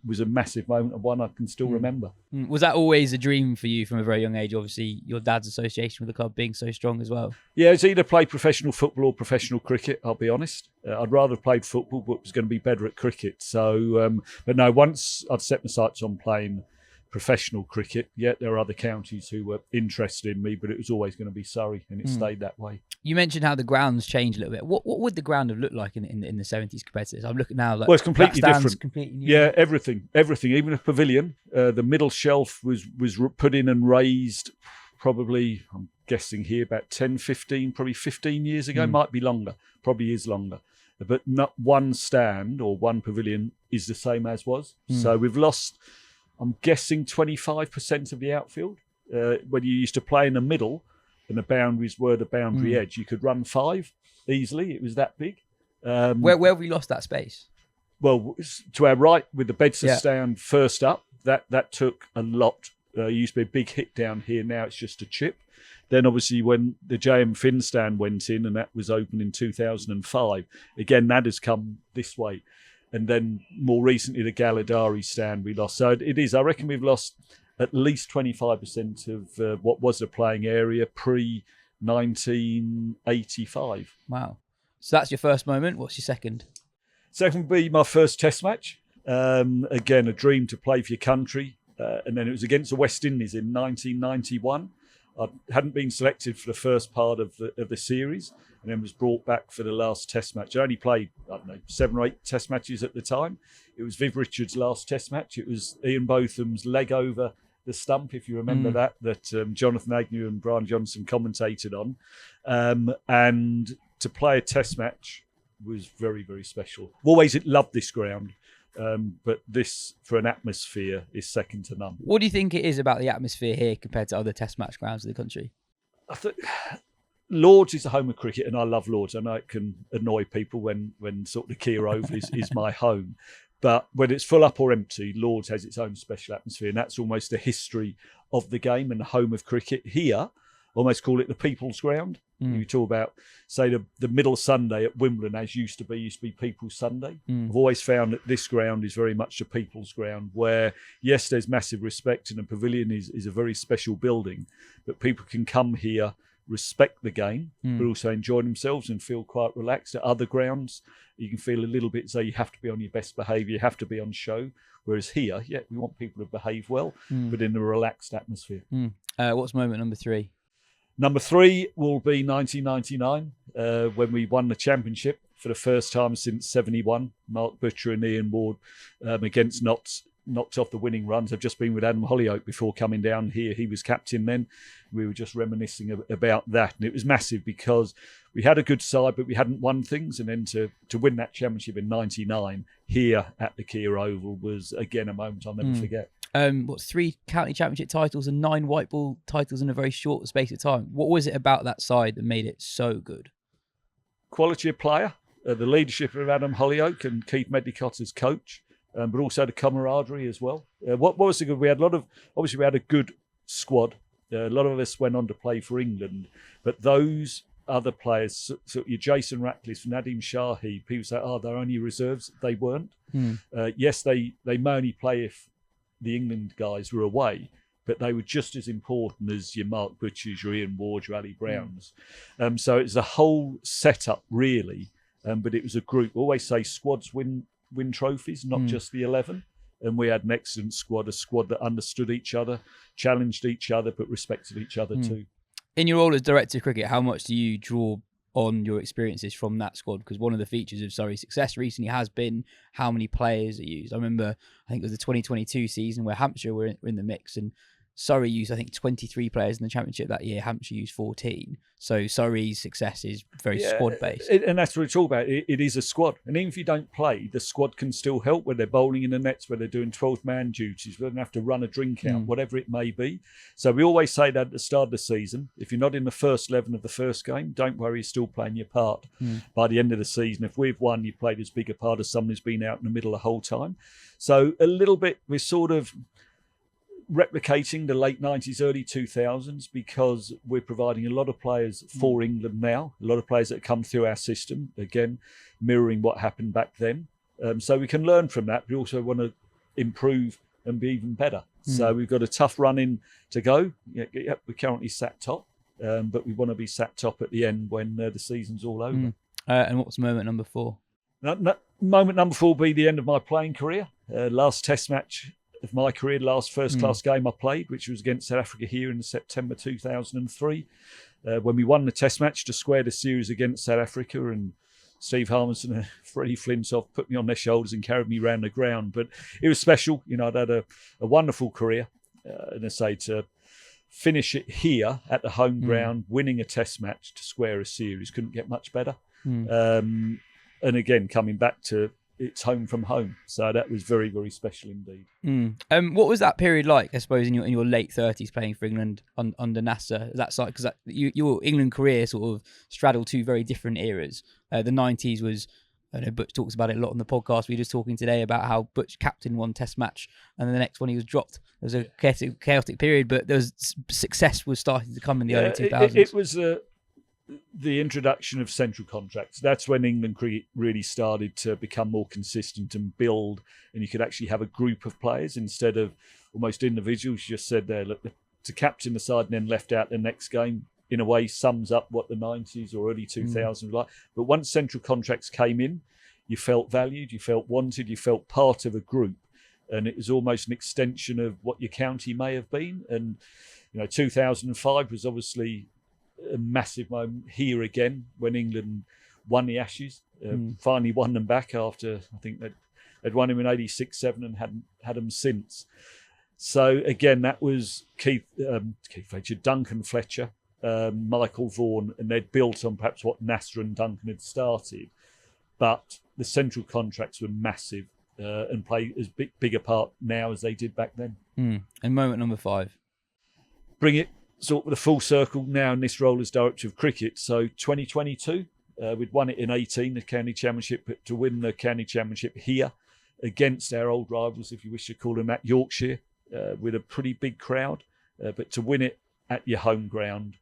was a massive moment and one I can still remember. Was that always a dream for you from a very young age? Obviously, your dad's association with the club being so strong as well. Yeah, it's either play professional football or professional cricket, I'll be honest. I'd rather have played football, but was going to be better at cricket. So, but no, once I'd set my sights on playing professional cricket, yet there are other counties who were interested in me, but it was always going to be Surrey, and it stayed that way. You mentioned how the grounds changed a little bit. What would the ground have looked like in the 70s compared to this? I'm looking now, like, well, it's completely different. Completely new. Yeah, everything. Even a pavilion. The middle shelf was put in and raised probably, I'm guessing here, about 10, 15, probably 15 years ago. Might be longer. Probably is longer. But not one stand or one pavilion is the same as was. So we've lost, I'm guessing, 25% of the outfield. When you used to play in the middle and the boundaries were the boundary edge, you could run 5 easily. It was that big. Where have we lost that space? Well, to our right with the Bedford stand first up, that took a lot. It used to be a big hit down here. Now it's just a chip. Then obviously when the JM Finn stand went in, and that was open in 2005, again, that has come this way. And then more recently, the Galladari stand we lost. So it is, I reckon we've lost at least 25% of what was the playing area pre-1985. Wow. So that's your first moment. What's your second? Second would be my first test match. Again, a dream to play for your country. and then it was against the West Indies in 1991. I hadn't been selected for the first part of the series, and then was brought back for the last Test match. I only played, 7 or 8 Test matches at the time. It was Viv Richards' last Test match. It was Ian Botham's leg over the stump, if you remember that Jonathan Agnew and Brian Johnson commentated on. And to play a Test match was very, very special. I've always loved this ground. But this, for an atmosphere, is second to none. What do you think it is about the atmosphere here compared to other Test match grounds in the country? I think Lords is the home of cricket, and I love Lords. I know it can annoy people when sort of the Kia Oval is my home. But when it's full up or empty, Lords has its own special atmosphere, and that's almost the history of the game and the home of cricket. Here, almost call it the People's Ground. You talk about, say, the middle Sunday at Wimbledon, as used to be People's Sunday. I've always found that this ground is very much the People's Ground, where, yes, there's massive respect, and the pavilion is a very special building, but people can come here, respect the game, but also enjoy themselves and feel quite relaxed. At other grounds, you can feel a little bit as though you have to be on your best behaviour, you have to be on show. Whereas here, we want people to behave well, but in a relaxed atmosphere. What's moment number 3? Number 3 will be 1999, when we won the championship for the first time since 71. Mark Butcher and Ian Ward against Notts knocked off the winning runs. I've just been with Adam Hollyoake before coming down here. He was captain then. We were just reminiscing about that. And it was massive because we had a good side, but we hadn't won things. And then to win that championship in 99 here at the Kia Oval was, again, a moment I'll never forget. 3 county championship titles and 9 white ball titles in a very short space of time. What was it about that side that made it so good? Quality of player, the leadership of Adam Hollyoake and Keith Medlicott as coach, but also the camaraderie as well. What was the good? We had we had a good squad. A lot of us went on to play for England, but those other players, so your Jason Ratcliffe, Nadim Shahi, people say, they're only reserves. They weren't. Yes, they may only play if the England guys were away, but they were just as important as your Mark Butchers, your Ian Ward, your Ali Browns. So it's a whole setup, really. But it was a group. We always say squads win trophies, not just the 11. And we had an excellent squad, a squad that understood each other, challenged each other, but respected each other too. In your role as director of cricket, how much do you draw on your experiences from that squad? Because one of the features of Surrey's success recently has been how many players are used. I remember, I think it was the 2022 season where Hampshire were in the mix, and Surrey used, I think, 23 players in the championship that year. Hampshire used 14. So Surrey's success is very squad-based. And that's what it's all about. It is a squad. And even if you don't play, the squad can still help, where they're bowling in the nets, where they're doing 12-man duties, where they have to run a drink out, whatever it may be. So we always say that at the start of the season, if you're not in the first 11 of the first game, don't worry, you're still playing your part. By the end of the season, if we've won, you've played as big a part as someone who's been out in the middle the whole time. So a little bit, we're sort of replicating the late 90s, early 2000s, because we're providing a lot of players for England now, a lot of players that come through our system, again, mirroring what happened back then. So we can learn from that. We also want to improve and be even better. So we've got a tough run in to go. We're currently sat top, but we want to be sat top at the end when the season's all over. And what's moment number 4? Moment number 4 will be the end of my playing career. Last Test match of my career, last first-class game I played, which was against South Africa here in September 2003, when we won the Test match to square the series against South Africa, and Steve Harmison and Freddie Flintoff put me on their shoulders and carried me around the ground. But it was special. I'd had a wonderful career, and I say to finish it here at the home ground, winning a Test match to square a series, couldn't get much better. And again, coming back to it's home from home, so that was very, very special indeed. What was that period like? I suppose in your late 30s, playing for England under Nasser. That side, because your England career sort of straddled 2 very different eras. The 90s was, I know Butch talks about it a lot on the podcast. We were just talking today about how Butch captained one Test match, and then the next one he was dropped. There was a chaotic period, but there was success was starting to come in the early 2000s. It was the introduction of central contracts. That's when England cricket really started to become more consistent and build, and you could actually have a group of players instead of almost individuals. You just said there, look, to captain the side and then left out the next game, in a way sums up what the 90s or early 2000s were like. But once central contracts came in, you felt valued, you felt wanted, you felt part of a group. and it was almost an extension of what your county may have been. And 2005 was obviously a massive moment here again when England won the Ashes, finally won them back after I think they'd won them in 86, 7 and hadn't had them since. So again, that was Keith Fletcher, Duncan Fletcher, Michael Vaughan, and they'd built on perhaps what Nasser and Duncan had started. But the central contracts were massive and play as big a part now as they did back then. And moment number 5. Bring it sort of the full circle now in this role as Director of Cricket. So 2022, we'd won it in 18, the County Championship, but to win the County Championship here against our old rivals, if you wish to call them that, Yorkshire, with a pretty big crowd, but to win it at your home ground,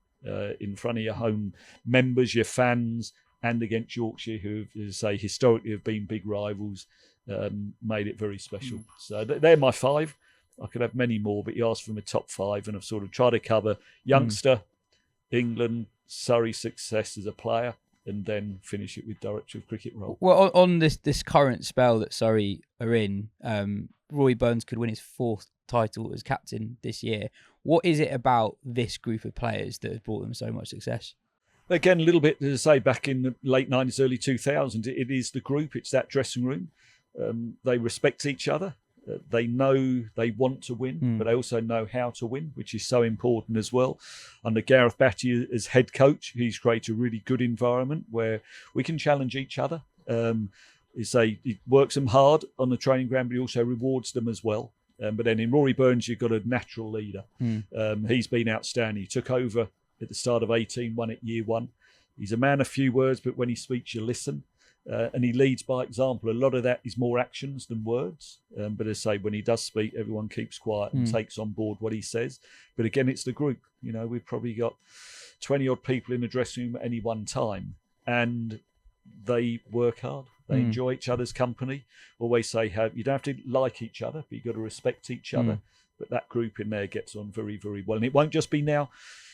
in front of your home members, your fans, and against Yorkshire, who, as I say, historically have been big rivals, made it very special. So they're my 5. I could have many more, but you asked for my top 5, and I've sort of tried to cover youngster, England, Surrey success as a player, and then finish it with Director of Cricket role. Well, on this current spell that Surrey are in, Roy Burns could win his 4th title as captain this year. What is it about this group of players that has brought them so much success? Again, a little bit, as I say, back in the late 90s, early 2000s, it is the group, it's that dressing room. They respect each other. They know they want to win, but they also know how to win, which is so important as well. Under Gareth Batty as head coach, he's created a really good environment where we can challenge each other. He works them hard on the training ground, but he also rewards them as well. But then in Rory Burns, you've got a natural leader. He's been outstanding. He took over at the start of 18, won it year 1. He's a man of few words, but when he speaks, you listen. And he leads by example. A lot of that is more actions than words. But as I say, when he does speak, everyone keeps quiet and takes on board what he says. But again, it's the group. We've probably got 20 odd people in the dressing room at any one time. And they work hard. They enjoy each other's company. Always say, you don't have to like each other, but you've got to respect each other. But that group in there gets on very, very well. And it won't just be now,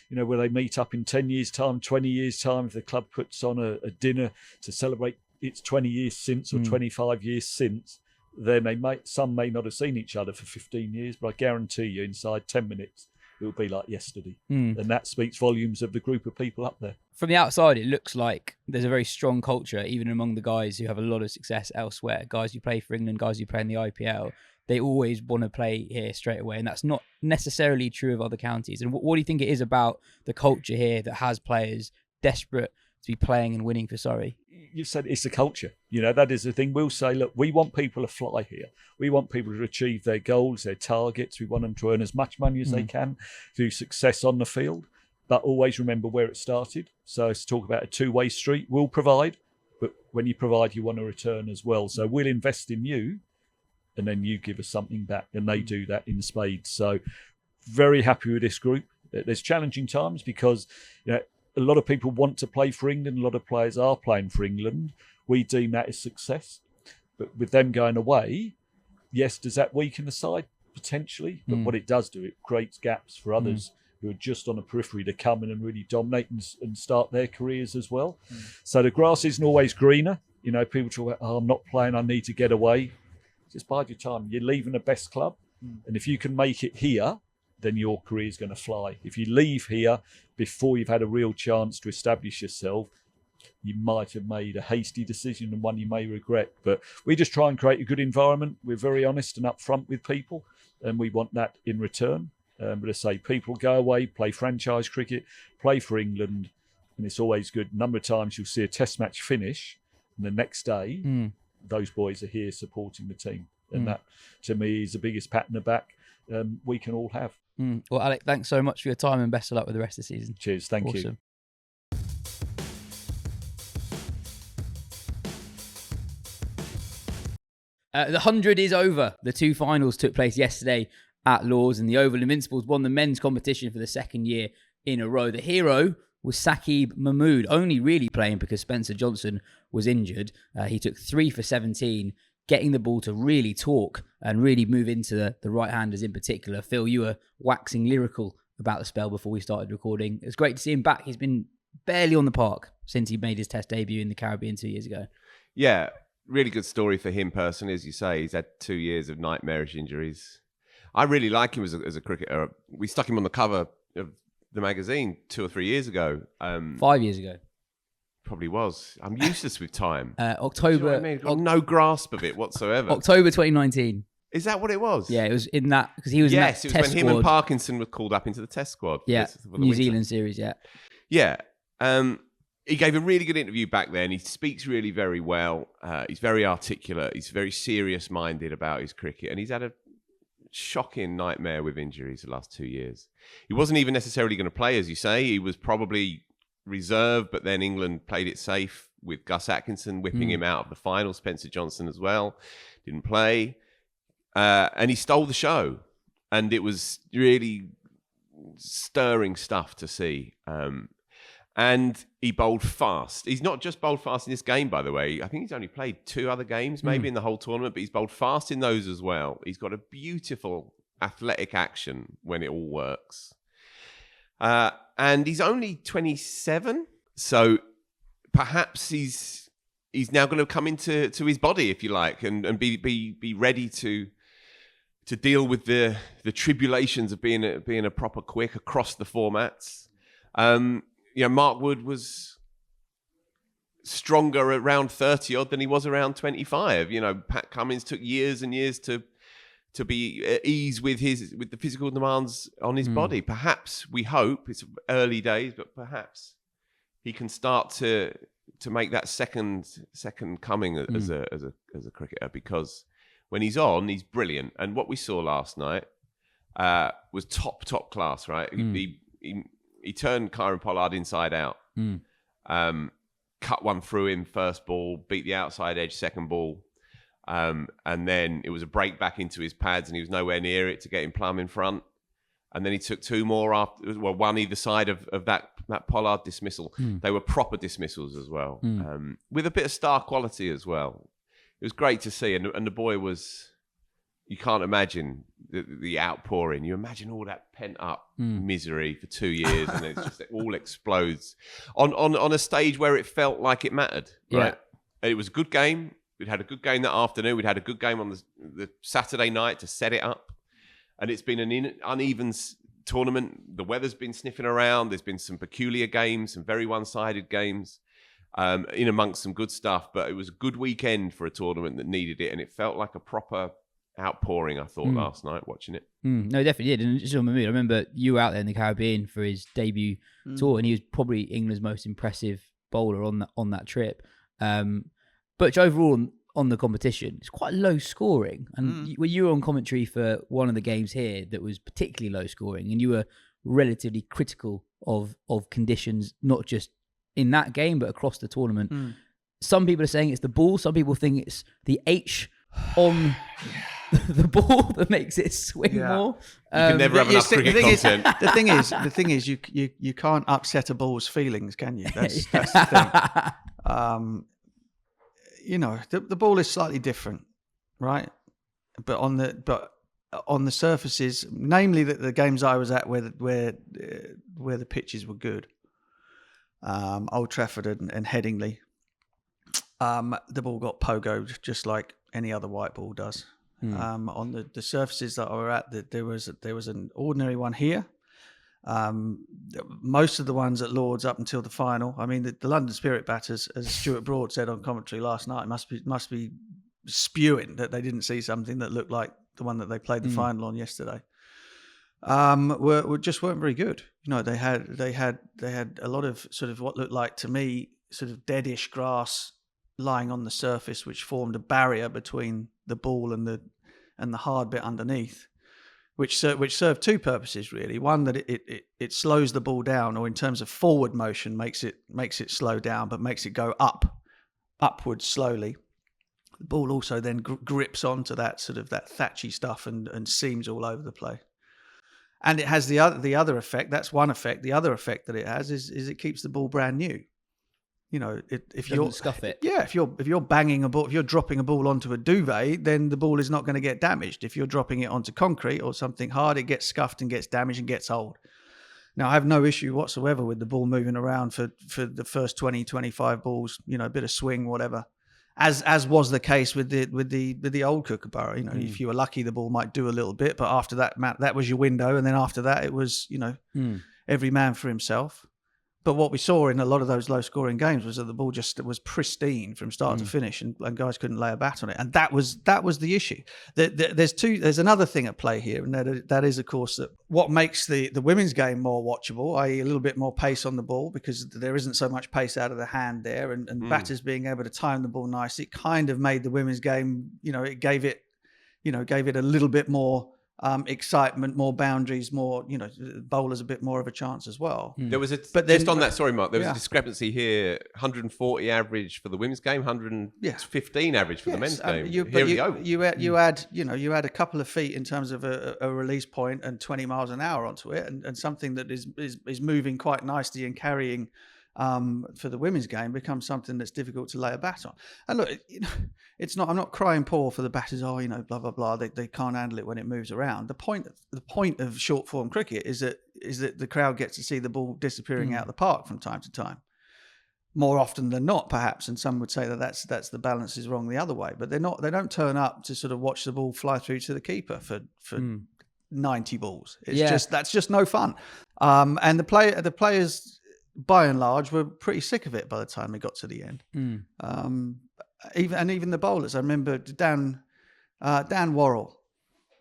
where they meet up in 10 years' time, 20 years' time, if the club puts on a dinner to celebrate its 20 years since or 25 years since, then some may not have seen each other for 15 years, but I guarantee you inside 10 minutes, it will be like yesterday. And that speaks volumes of the group of people up there. From the outside, it looks like there's a very strong culture, even among the guys who have a lot of success elsewhere. Guys who play for England, guys who play in the IPL, they always want to play here straight away. And that's not necessarily true of other counties. And what do you think it is about the culture here that has players desperate to be playing and winning for Surrey? You said it's the culture. That is the thing. We'll say, look, we want people to fly here. We want people to achieve their goals, their targets. We want them to earn as much money as they can through success on the field. But always remember where it started. So to talk about a two-way street, we'll provide, but when you provide, you want to return as well. So we'll invest in you, and then you give us something back, and they do that in spades. So very happy with this group. There's challenging times because a lot of people want to play for England. A lot of players are playing for England. We deem that as success. But with them going away, yes, does that weaken the side? Potentially. But what it does do, it creates gaps for others who are just on the periphery to come in and really dominate and start their careers as well. So the grass isn't always greener. People talk about, I'm not playing, I need to get away. Just bide your time. You're leaving the best club. And if you can make it here, then your career is going to fly. If you leave here before you've had a real chance to establish yourself, you might have made a hasty decision and one you may regret. But we just try and create a good environment. We're very honest and upfront with people, and we want that in return. But as I say, people go away, play franchise cricket, play for England, and it's always good. A number of times you'll see a test match finish, and the next day, those boys are here supporting the team. And that, to me, is the biggest pat on the back we can all have. Well, Alec, thanks so much for your time and best of luck with the rest of the season. Cheers. Thank you. Awesome. The 100 is over. The 2 finals took place yesterday at Lords, and the Oval Invincibles won the men's competition for the second year in a row. The hero was Saqib Mahmood, only really playing because Spencer Johnson was injured. He took 3 for 17, getting the ball to really talk and really move into the right-handers in particular. Phil, you were waxing lyrical about the spell before we started recording. It was great to see him back. He's been barely on the park since he made his Test debut in the Caribbean 2 years ago. Yeah, really good story for him personally, as you say. He's had 2 years of nightmarish injuries. I really like him as a cricketer. We stuck him on the cover of the magazine 2 or 3 years ago. 5 years ago. Probably was. I'm useless with time. October. Do you know what I mean? I've got no grasp of it whatsoever. October 2019. Is that what it was? Yeah, it was in that because he was in that Yes, it was test when him squad. and Parkinson were called up into the test squad. Yeah, for the New winter. Zealand series. Yeah. Yeah. He gave a really good interview back then. He speaks really very well. He's very articulate. He's very serious-minded about his cricket. And he's had a shocking nightmare with injuries the last 2 years. He wasn't even necessarily going to play, as you say. He was probably reserved, but then England played it safe with Gus Atkinson whipping him out of the final. Spencer Johnson as well didn't play. And he stole the show. And it was really stirring stuff to see. And he bowled fast. He's not just bowled fast in this game, by the way. I think he's only played 2 other games, maybe in the whole tournament, but he's bowled fast in those as well. He's got a beautiful athletic action when it all works. And he's only 27, so perhaps he's now going to come into his body, if you like, and be ready to deal with the tribulations of being a proper quick across the formats. Mark Wood was stronger around 30 odd than he was around 25. Pat Cummins took years and years to be at ease with the physical demands on his body. Perhaps, we hope, it's early days, but perhaps he can start to make that second coming as a cricketer, because when he's on, he's brilliant. And what we saw last night was top class, right? He turned Kieran Pollard inside out, cut one through him first ball, beat the outside edge second ball, and then it was a break back into his pads and he was nowhere near it to get him plumb in front. And then he took 2 more after, one either side of that Pollard dismissal. They were proper dismissals as well, with a bit of star quality as well. It was great to see, and the boy was... You can't imagine the outpouring. You imagine all that pent-up misery for 2 years, and it all explodes on a stage where it felt like it mattered. Right? Yeah. It was a good game. We'd had a good game that afternoon. We'd had a good game on the Saturday night to set it up. And it's been an uneven tournament. The weather's been sniffing around. There's been some peculiar games, some very one-sided games, in amongst some good stuff. But it was a good weekend for a tournament that needed it, and it felt like a proper... outpouring, I thought, last night watching it. No, definitely did. And just on me, I remember you were out there in the Caribbean for his debut tour, and he was probably England's most impressive bowler on that trip. But overall on the competition, it's quite low scoring. And when you were on commentary for one of the games here that was particularly low scoring, and you were relatively critical of conditions, not just in that game but across the tournament. Some people are saying it's the ball. Some people think it's the H on the ball that makes it swing more. You can never have enough cricket content. The thing is, you can't upset a ball's feelings, can you? That's the thing. The ball is slightly different, right? But on the surfaces, namely the games I was at where the pitches were good, Old Trafford and Headingley, the ball got pogoed just like any other white ball does. On the surfaces that I were at, there was an ordinary one here. Most of the ones at Lords up until the final. I mean, the London Spirit batters, as Stuart Broad said on commentary last night, must be spewing that they didn't see something that looked like the one that they played the final on yesterday. Just weren't very good. They had a lot of sort of what looked like to me sort of deadish grass lying on the surface, which formed a barrier between the ball and the hard bit underneath, which served 2 purposes really. One, that it slows the ball down, or in terms of forward motion makes it slow down, but makes it go upwards slowly. The ball also then grips onto that sort of that thatchy stuff and seams all over the place. And it has the other effect. That's one effect. The other effect that it has is it keeps the ball brand new. If you're scuff it. Yeah, if you're banging a ball, if you're dropping a ball onto a duvet, then the ball is not going to get damaged. If you're dropping it onto concrete or something hard, it gets scuffed and gets damaged and gets old. Now, I have no issue whatsoever with the ball moving around for the first 20, 25 balls, a bit of swing, whatever. as was the case with the old Kookaburra. If you were lucky, the ball might do a little bit, but after that was your window, and then after that, it was every man for himself. But what we saw in a lot of those low-scoring games was that the ball just was pristine from start to finish, and guys couldn't lay a bat on it, and that was the issue. There's another thing at play here, and that is, of course, that what makes the women's game more watchable, i.e., a little bit more pace on the ball, because there isn't so much pace out of the hand there, and batters being able to time the ball nicely, it kind of made the women's game. It gave it a little bit more excitement, more boundaries, more, bowlers a bit more of a chance as well. There was just on that, sorry Mark, there was a discrepancy here, 140 average for the women's game, 115 average for the men's game. You add a couple of feet in terms of a release point and 20 miles an hour onto it, and something that is moving quite nicely and carrying for the women's game becomes something that's difficult to lay a bat on. And look, it's not. I'm not crying poor for the batters. Blah blah blah. They can't handle it when it moves around. The point of short form cricket is that the crowd gets to see the ball disappearing out of the park from time to time, more often than not, perhaps. And some would say that's the balance is wrong the other way. But they don't turn up to sort of watch the ball fly through to the keeper for 90 balls. That's just no fun. And the players, by and large, were pretty sick of it by the time they got to the end. Even the bowlers. I remember Dan Worrell,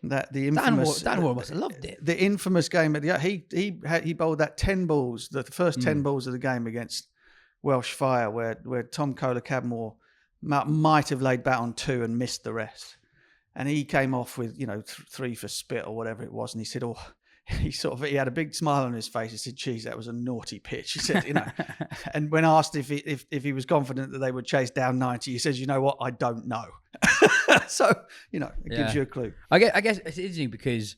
that the infamous Dan Worrell must have loved it. The infamous game he bowled that 10 balls, the first 10 balls of the game against Welsh Fire, where Tom Kohler-Cadmore might have laid bat on 2 and missed the rest, and he came off with 3 for spit or whatever it was, and he said, he had a big smile on his face. He said, "Geez, that was a naughty pitch." He said, and when asked if he was confident that they would chase down 90, he says, "You know what? I don't know." So it gives you a clue. I guess it's interesting because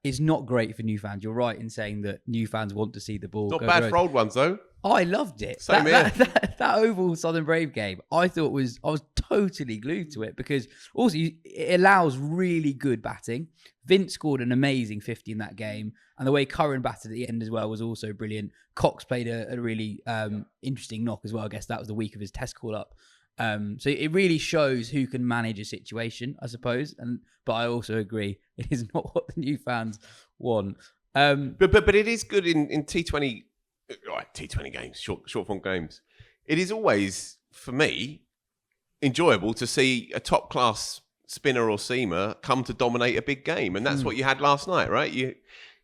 it's not great for new fans. You're right in saying that new fans want to see the ball. Not bad for old ones though. I loved it. Same here. That Oval Southern Brave game, I was totally glued to it, because also it allows really good batting. Vince scored an amazing 50 in that game, and the way Curran batted at the end as well was also brilliant. Cox played a really interesting knock as well. I guess that was the week of his Test call-up. So it really shows who can manage a situation, I suppose. But I also agree, it is not what the new fans want. But it is good in T20. Right, T20 games, short form games. It is always, for me, enjoyable to see a top class spinner or seamer come to dominate a big game, and that's what you had last night, right? You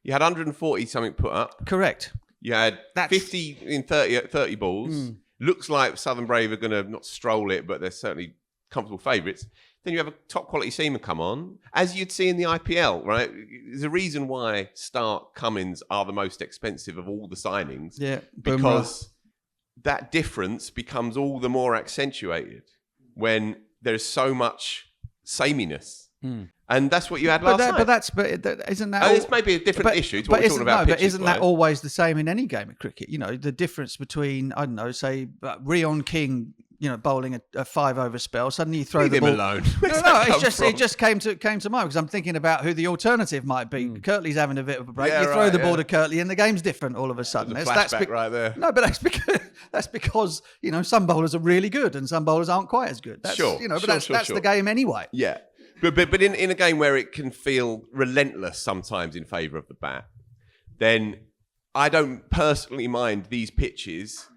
had 140 something put up. Correct. You had 50 in 30 balls. Looks like Southern Brave are going to not stroll it, but they're certainly comfortable favourites. Then you have a top quality seamer come on, as you'd see in the IPL, right? There's a reason why Stark, Cummins are the most expensive of all the signings. Yeah, because that difference becomes all the more accentuated when there's so much sameness. And that's what you had last night. But isn't that? This may be a different issue to what we're talking about. But isn't that always the same in any game of cricket? The difference between, I don't know, say Rion King, bowling a 5-over spell. Suddenly you throw the ball. Leave him alone. It just came to mind because I'm thinking about who the alternative might be. Kirtley's having a bit of a break. You throw the ball to Kirtley and the game's different all of a sudden. That's right there. No, but that's because some bowlers are really good and some bowlers aren't quite as good. That's the game anyway. Yeah. But in a game where it can feel relentless sometimes in favour of the bat, then I don't personally mind these pitches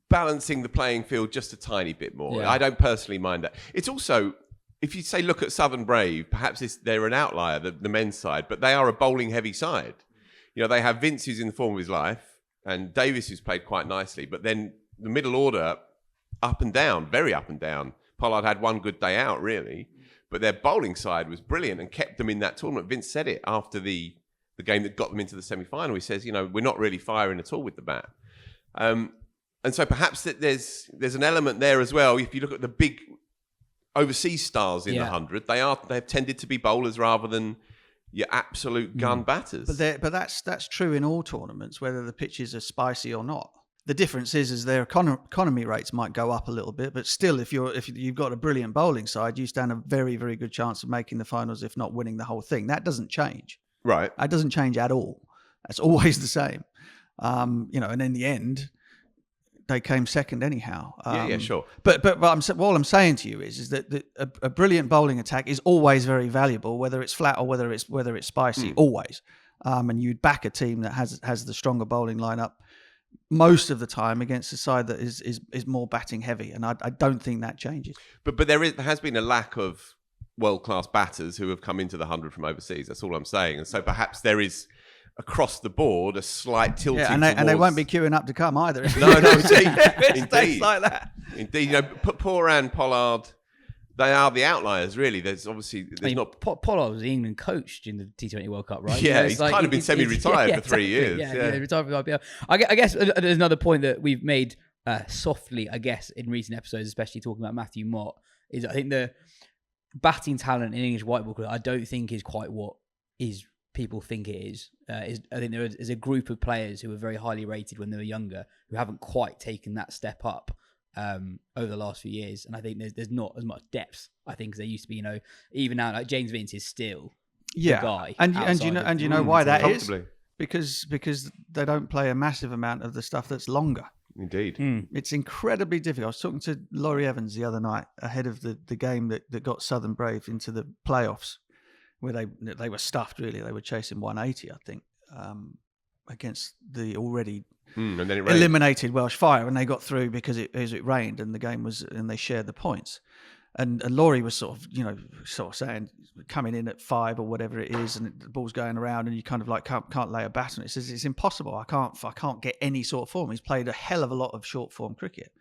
balancing the playing field just a tiny bit more. Yeah. I don't personally mind that. It's also, if you say look at Southern Brave, perhaps they're an outlier, the men's side, but they are a bowling heavy side. They have Vince, who's in the form of his life, and Davis, who's played quite nicely, but then the middle order, up and down, very up and down. Pollard had one good day out, really. But their bowling side was brilliant and kept them in that tournament. Vince said it after the game that got them into the semi-final. He says, we're not really firing at all with the bat. And so perhaps that there's an element there as well. If you look at the big overseas stars in the 100, they've tended to be bowlers rather than your absolute gun batters. But that's true in all tournaments, whether the pitches are spicy or not. The difference is their economy rates might go up a little bit, but still, if you've got a brilliant bowling side, you stand a very, very good chance of making the finals, if not winning the whole thing. That doesn't change. Right. That doesn't change at all. That's always the same. And in the end, they came second anyhow. Yeah, sure. But all I'm saying to you is that a brilliant bowling attack is always very valuable, whether it's flat or whether it's spicy, always. And you'd back a team that has the stronger bowling lineup most of the time against a side that is more batting heavy, and I don't think that changes. But there has been a lack of world-class batters who have come into the 100 from overseas. That's all I'm saying. And so perhaps there is, across the board, a slight tilting and they won't be queuing up to come either. No, indeed. Indeed. Like that. Indeed. Poran, Pollard, they are the outliers, really. There's not... Pollard was the England coach in the T20 World Cup, right? Yeah, he's kind of been semi-retired for 3 years. Yeah, retired from IPL. I guess there's another point that we've made softly, I guess, in recent episodes, especially talking about Matthew Mott, is I think the batting talent in English white ball cricket, I don't think is quite what people think it is. I think there is a group of players who were very highly rated when they were younger who haven't quite taken that step up over the last few years, and I think there's not as much depth, I think, as there used to be. Even now, like James Vince is still the guy. And you know why that is? Because they don't play a massive amount of the stuff that's longer. Indeed. It's incredibly difficult. I was talking to Laurie Evans the other night ahead of the game that got Southern Brave into the playoffs, where they were stuffed, really. They were chasing 180, I think, against the already and then it eliminated Welsh Fire, and they got through because it rained, and the game was, and they shared the points. And Laurie was sort of saying, coming in at 5 or whatever it is, and the ball's going around, and you kind of like can't lay a bat on it. He says it's impossible. I can't get any sort of form. He's played a hell of a lot of short form cricket.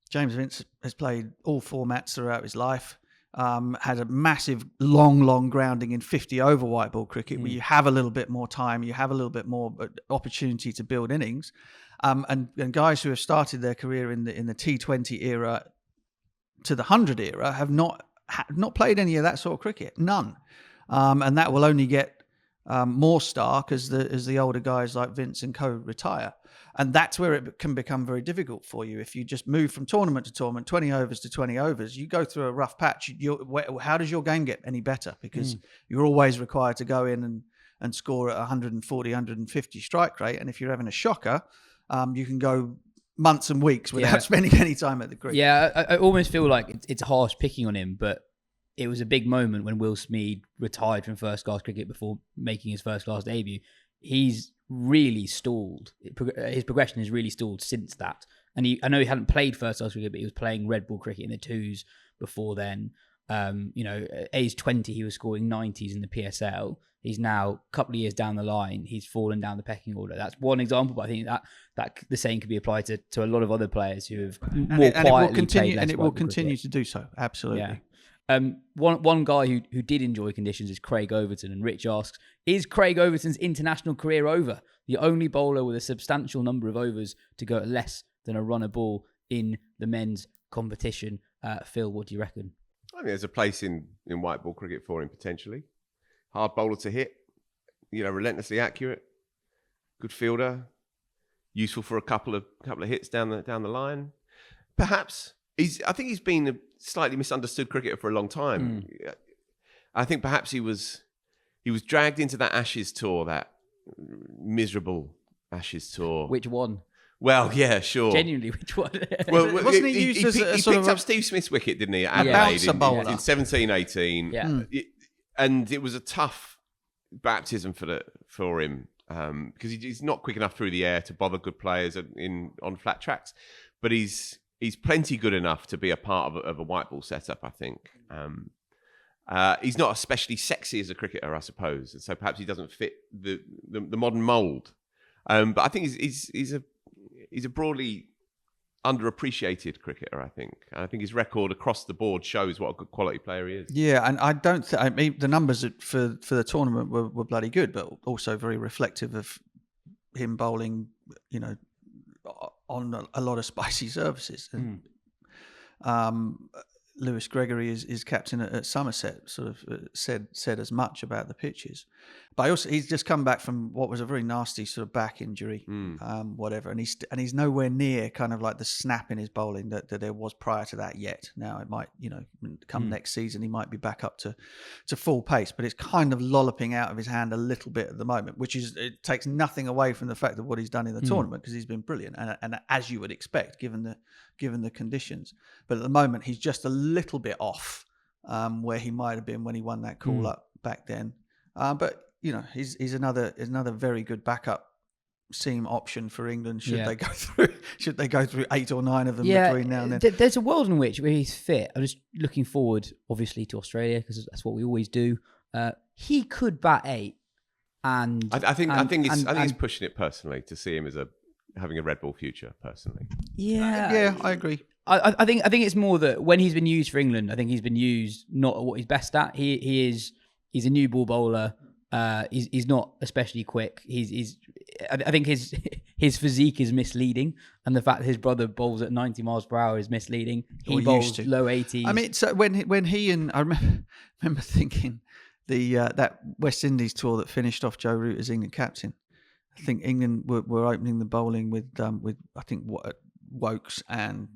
James Vince has played all formats throughout his life. Had a massive long grounding in 50 over white ball cricket, where you have a little bit more time, you have a little bit more opportunity to build innings, and guys who have started their career in the T20 era to the 100 era have not played any of that sort of cricket, none, and that will only get more stark as the older guys like Vince and co retire. And that's where it can become very difficult for you. If you just move from tournament to tournament, 20 overs to 20 overs, you go through a rough patch. How does your game get any better? Because you're always required to go in and score at 140, 150 strike rate. And if you're having a shocker, you can go months and weeks without spending any time at the crease. Yeah, I almost feel like it's harsh picking on him, but it was a big moment when Will Smead retired from first-class cricket before making his first-class debut. He's really stalled. His progression has really stalled since that. And I know he hadn't played first-class cricket, but he was playing red ball cricket in the twos before then. At age 20, he was scoring 90s in the PSL. He's now, a couple of years down the line, he's fallen down the pecking order. That's one example, but I think that the same could be applied to a lot of other players who have more quietly played less. And it will continue to do so, absolutely. Yeah. One guy who did enjoy conditions is Craig Overton, and Rich asks, is Craig Overton's international career over? The only bowler with a substantial number of overs to go at less than a run a ball in the men's competition. Phil, what do you reckon? I think there's a place in white ball cricket for him, potentially. Hard bowler to hit, relentlessly accurate, good fielder, useful for a couple of hits down the line. Perhaps I think he's been a slightly misunderstood cricketer for a long time. I think perhaps he was dragged into that Ashes tour, that miserable Ashes tour. Which one? Well, yeah, sure. Genuinely, which one? Wasn't he used as a he sort picked of up Steve Smith's wicket, didn't he? A bouncer bowler in 17-18. Yeah. And it was a tough baptism for him because he's not quick enough through the air to bother good players on flat tracks, but he's plenty good enough to be a part of a white ball setup, I think. He's not especially sexy as a cricketer, I suppose, and so perhaps he doesn't fit the modern mould. But I think he's a broadly underappreciated cricketer, I think. And I think his record across the board shows what a good quality player he is. Yeah, and I don't think the numbers for the tournament were bloody good, but also very reflective of him bowling, on a lot of spicy surfaces. Lewis Gregory is captain at Somerset, sort of said as much about the pitches. But also, he's just come back from what was a very nasty sort of back injury, whatever, and he's nowhere near kind of like the snap in his bowling that there was prior to that yet. Now it might, come next season he might be back up to full pace, but it's kind of lolloping out of his hand a little bit at the moment, it takes nothing away from the fact of what he's done in the tournament, because he's been brilliant, and as you would expect given the conditions. But at the moment he's just a little bit off where he might have been when he won that call up back then. But he's another very good backup seam option for England should they go through 8 or 9 of them between now and then. There's a world in which where he's fit. I'm just looking forward, obviously, to Australia, because that's what we always do. He could bat 8, and I think he's pushing it personally to see him as having a red ball future. Personally, I agree. I think it's more that when he's been used for England, I think he's been used not at what he's best at. He's a new ball bowler. He's not especially quick. I think his physique is misleading, and the fact that his brother bowls at 90 miles per hour is misleading. He bowls low 80s. I mean, so when he and I remember thinking that West Indies tour that finished off Joe Root as England captain. I think England were opening the bowling with I think Wokes and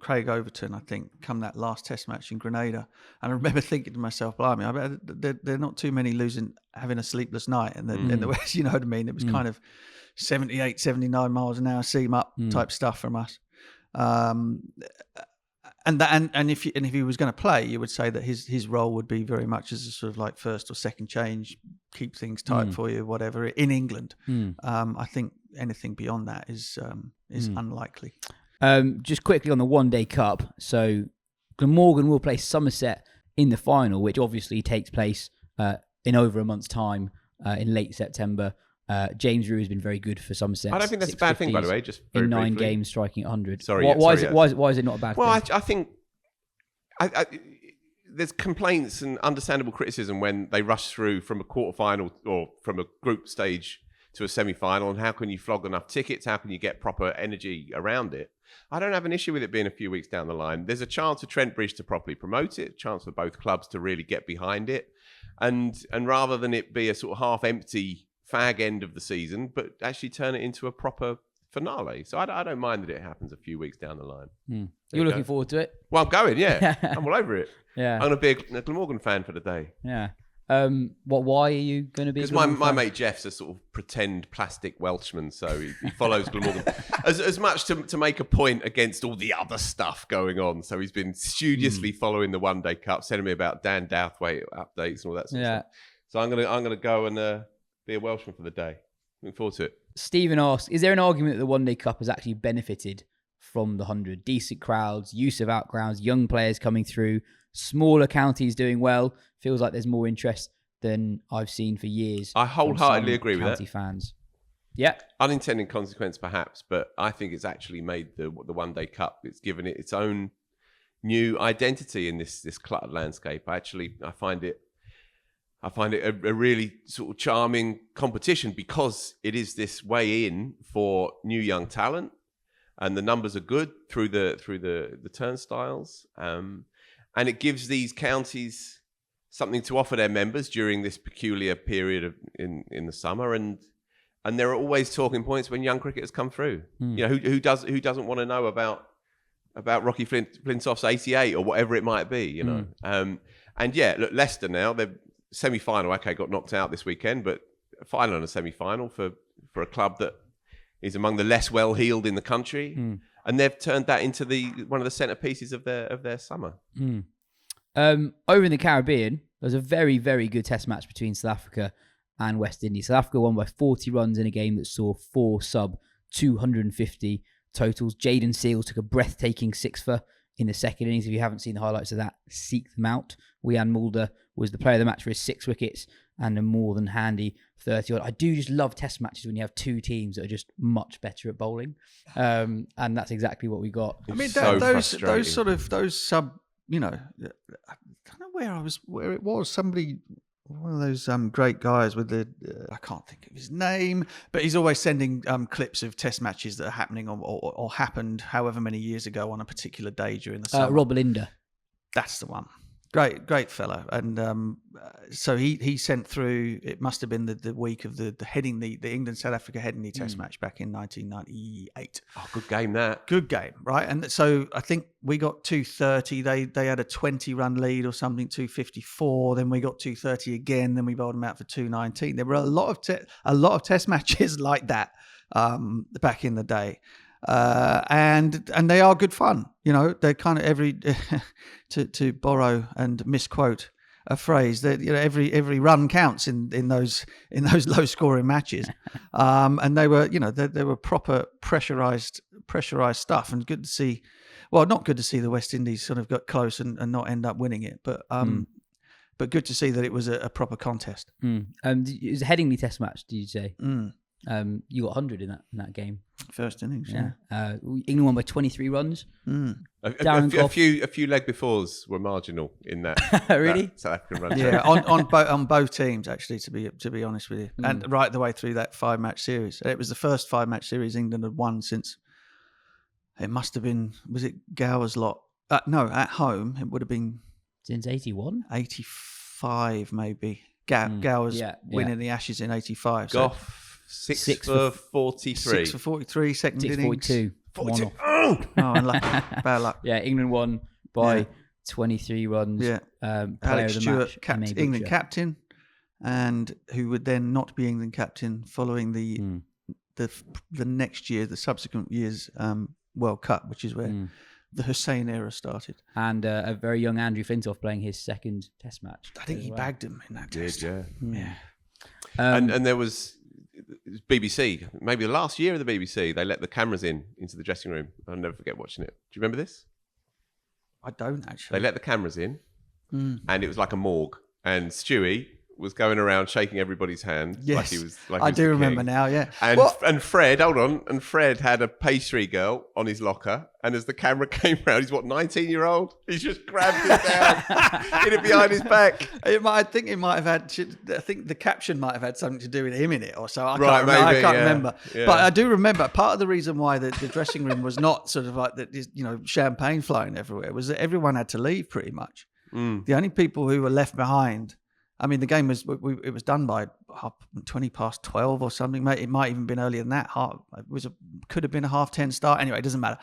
Craig Overton, I think, come that last Test match in Grenada. And I remember thinking to myself, blimey, I bet there are not too many having a sleepless night in the West, you know what I mean? It was kind of 78, 79 miles an hour seam up type stuff from us. And if he was going to play, you would say that his role would be very much as a sort of like first or second change, keep things tight for you, whatever, in England. I think anything beyond that is unlikely. Just quickly on the One Day Cup. So Glamorgan will play Somerset in the final, which obviously takes place in over a month's time in late September. James Rew has been very good for Somerset. I don't think that's a bad thing, by the way. Just very in 9 briefly. games, striking 100. Why is it not a bad thing? Well, I think there's complaints and understandable criticism when they rush through from a quarterfinal or from a group stage to a semi-final, and how can you flog enough tickets? How can you get proper energy around it? I don't have an issue with it being a few weeks down the line. There's a chance for Trent Bridge to properly promote it, a chance for both clubs to really get behind it, and rather than it be a sort of half-empty fag end of the season, but actually turn it into a proper finale. So I don't mind that it happens a few weeks down the line. You're looking forward to it? Well, I'm going, yeah. I'm all over it. Yeah. I'm going to be a Glamorgan fan for the day. Yeah. Why are you going to be? Because my mate Jeff's a sort of pretend plastic Welshman, so he follows Glamorgan as much to make a point against all the other stuff going on. So he's been studiously following the One Day Cup, sending me about Dan Douthwaite updates and all that sort of stuff. So I'm gonna go and be a Welshman for the day. Looking forward to it. Stephen asks, is there an argument that the One Day Cup has actually benefited from the 100? Decent crowds, use of outgrounds, young players coming through, smaller counties doing well. Feels like there's more interest than I've seen for years. I wholeheartedly agree with that. County fans. Yeah. Unintended consequence, perhaps, but I think it's actually made the One Day Cup. It's given it its own new identity in this cluttered landscape. I find it a really sort of charming competition because it is this way in for new young talent, and the numbers are good through the turnstiles, and it gives these counties something to offer their members during this peculiar period in the summer, and there are always talking points when young cricketers come through. You know, who doesn't want to know about Rocky Flintoff's 88 or whatever it might be, you know. And yeah, look, Leicester now, they're semi-final, got knocked out this weekend, but a final and a semi-final for a club that is among the less well-heeled in the country, and they've turned that into one of the centerpieces of their summer. Over in the Caribbean, there was a very, very good test match between South Africa and West Indies. South Africa won by 40 runs in a game that saw 4 sub 250 totals. Jaden Seals took a breathtaking 6-for in the second innings. If you haven't seen the highlights of that, seek them out. Wian Mulder was the player of the match for his 6 wickets and a more than handy 30-odd. I do just love test matches when you have 2 teams that are just much better at bowling. And that's exactly what we got. I mean, so those sub, you know, I don't know where it was. Somebody, one of those great guys with I can't think of his name, but he's always sending clips of test matches that are happening or happened however many years ago on a particular day during the summer. Rob Linder. That's the one. Great fellow, and so he sent through. It must have been the week of the Headingley, the England South Africa Headingley Test match back in 1998. Oh, good game that. Good game, right? And so I think we got 230. They had a 20-run lead or something, 254. Then we got 230 again. Then we bowled them out for 219. There were a lot of Test matches like that back in the day. And they are good fun, they're kind of every to borrow and misquote a phrase that every run counts in those low scoring matches, and they were proper pressurized stuff, and good to see. Well, not good to see the West Indies sort of got close and not end up winning it, but good to see that it was a proper contest. It was a Headingley Test match, did you say? You got 100 in that game. First innings, yeah. England won by 23 runs. A few leg befores were marginal in that. Really? That South African run. Yeah, on both teams, actually. To be honest with you, and right the way through that 5-match series, it was the first 5-match series England had won since. It must have been. Was it Gower's lot? No, at home it would have been since 81, 85 maybe. Gower's winning the Ashes in 85. Gough. Six for 43. 6 for 43, second innings. 42. 42. Oh, unlucky. Bad luck. Yeah, England won by 23 runs. Yeah. Alec Stewart, England captain, and who would then not be England captain following the next year, the subsequent year's World Cup, which is where the Hussein era started. And a very young Andrew Flintoff playing his second Test match. I think he bagged him in that test. Yeah. And there was BBC, maybe the last year of the BBC, they let the cameras into the dressing room. I'll never forget watching it. Do you remember this? I don't actually. They let the cameras in, and it was like a morgue. And Stewie was going around shaking everybody's hand. Yes, I do remember now. Yeah, and Fred, hold on, and Fred had a pastry girl on his locker. And as the camera came round, he's 19-year-old. He's just grabbed it down, hid it behind his back. I think the caption might have had something to do with him in it, or so. I can't remember. Yeah. But I do remember part of the reason why the dressing room was not sort of like that, champagne flowing everywhere, was that everyone had to leave pretty much. The only people who were left behind. I mean, the game was done by 12 or something. It might even been earlier than that. Could have been a 10:30 start. Anyway, it doesn't matter.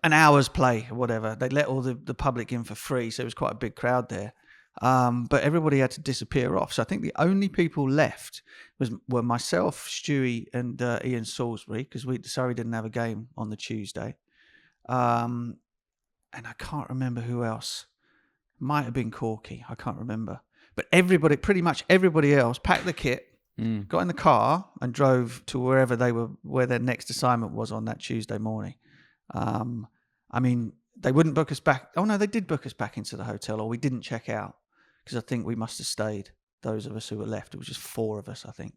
An hour's play or whatever. They let all the public in for free, so it was quite a big crowd there. But everybody had to disappear off. So I think the only people left were myself, Stewie, and Ian Salisbury, because Surrey didn't have a game on the Tuesday. And I can't remember who else. Might have been Corky. I can't remember. But pretty much everybody else packed the kit, got in the car and drove to where their next assignment was on that Tuesday morning. I mean, they wouldn't book us back. Oh no, they did book us back into the hotel, or we didn't check out because I think we must have stayed. Those of us who were left, it was just 4 of us, I think.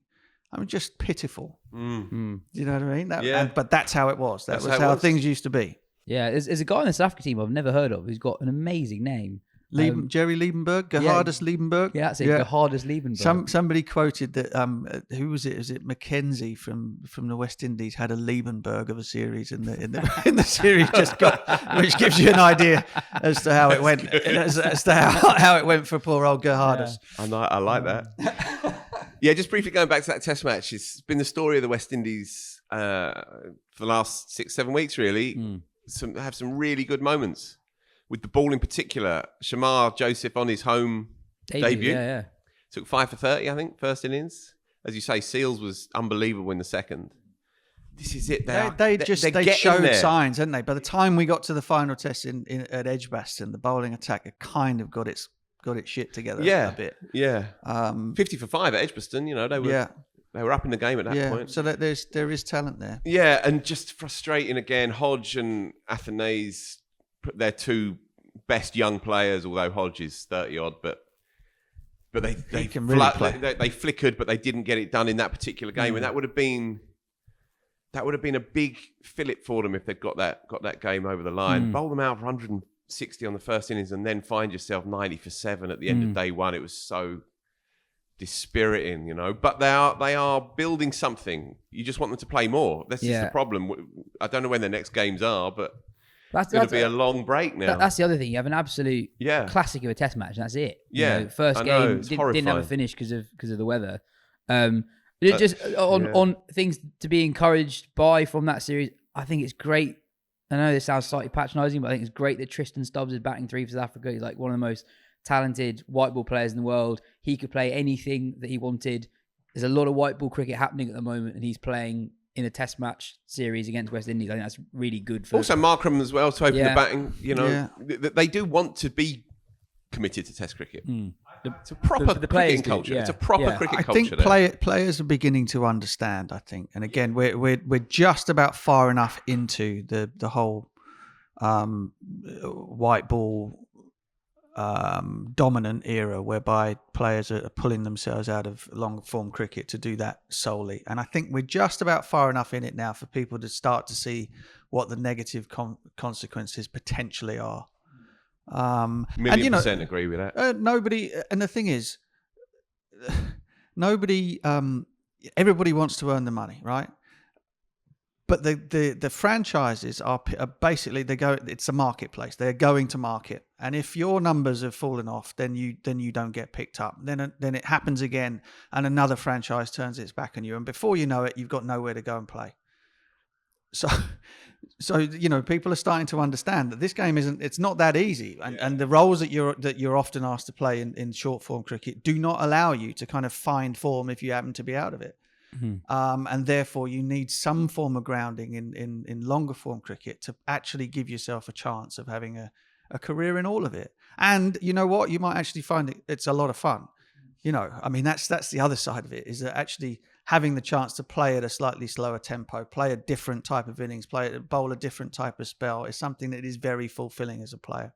I mean, just pitiful. Do you know what I mean? But that's how it was. That's how things used to be. Yeah, there's a guy in the South Africa team I've never heard of who's got an amazing name. Jerry Liebenberg, Gerhardus Liebenberg. Yeah, that's it. Gerhardus Liebenberg. Somebody quoted that. Who was it? Was it Mackenzie from the West Indies had a Liebenberg of a series in the series just got, which gives you an idea as to how it went. As to how it went for poor old Gerhardus. Yeah. I like that. Yeah, just briefly going back to that Test match. It's been the story of the West Indies for the last 6-7 weeks. Really, have some really good moments. With the ball in particular, Shamar Joseph on his home debut. Took 5 for 30, I think, first innings. As you say, Seals was unbelievable in the second. This is it. They showed signs, hadn't they? By the time we got to the final test at Edgbaston, the bowling attack had kind of got its shit together a bit. Yeah. 50 for 5 at Edgbaston, they were up in the game at that point. So that there is talent there. Yeah, and just frustrating again. Hodge and Athanase, they're 2 best young players, although Hodge is 30 odd, but they can really play. They flickered, but they didn't get it done in that particular game, and that would have been a big fillip for them if they'd got that game over the line. Bowl them out for 160 on the first innings, and then find yourself 90 for 7 at the end of day one. It was so dispiriting, But they are building something. You just want them to play more. That's just the problem. I don't know when their next games are, but going to be a long break now. That's the other thing. You have an absolute classic of a test match, and that's it. Yeah. You know, first game didn't have a finish because of the weather. On things to be encouraged by from that series, I think it's great. I know this sounds slightly patronising, but I think it's great that Tristan Stubbs is batting 3 for South Africa. He's like one of the most talented white ball players in the world. He could play anything that he wanted. There's a lot of white ball cricket happening at the moment, and he's playing in a test match series against West Indies. I think that's really good for... Also Markram as well to open the batting. You know, they do want to be committed to test cricket. It's a proper cricketing culture. It's a proper cricket culture. I think players are beginning to understand, I think. And again, we're just about far enough into the whole white ball dominant era whereby players are pulling themselves out of long form cricket to do that solely. And I think we're just about far enough in it now for people to start to see what the negative consequences potentially are. Million percent agree with that. Nobody, and the thing is, everybody wants to earn the money, right? But the franchises are basically it's a marketplace. They're going to market, and if your numbers have fallen off, then you don't get picked up. Then it happens again, and another franchise turns its back on you, and before you know it, you've got nowhere to go and play. So people are starting to understand that this game it's not that easy, and the roles that you're often asked to play in short form cricket do not allow you to kind of find form if you happen to be out of it. And therefore you need some form of grounding in longer form cricket to actually give yourself a chance of having a career in all of it. And you know what? You might actually find it's a lot of fun. I mean, that's the other side of it, is that actually having the chance to play at a slightly slower tempo, play a different type of innings, bowl a different type of spell is something that is very fulfilling as a player.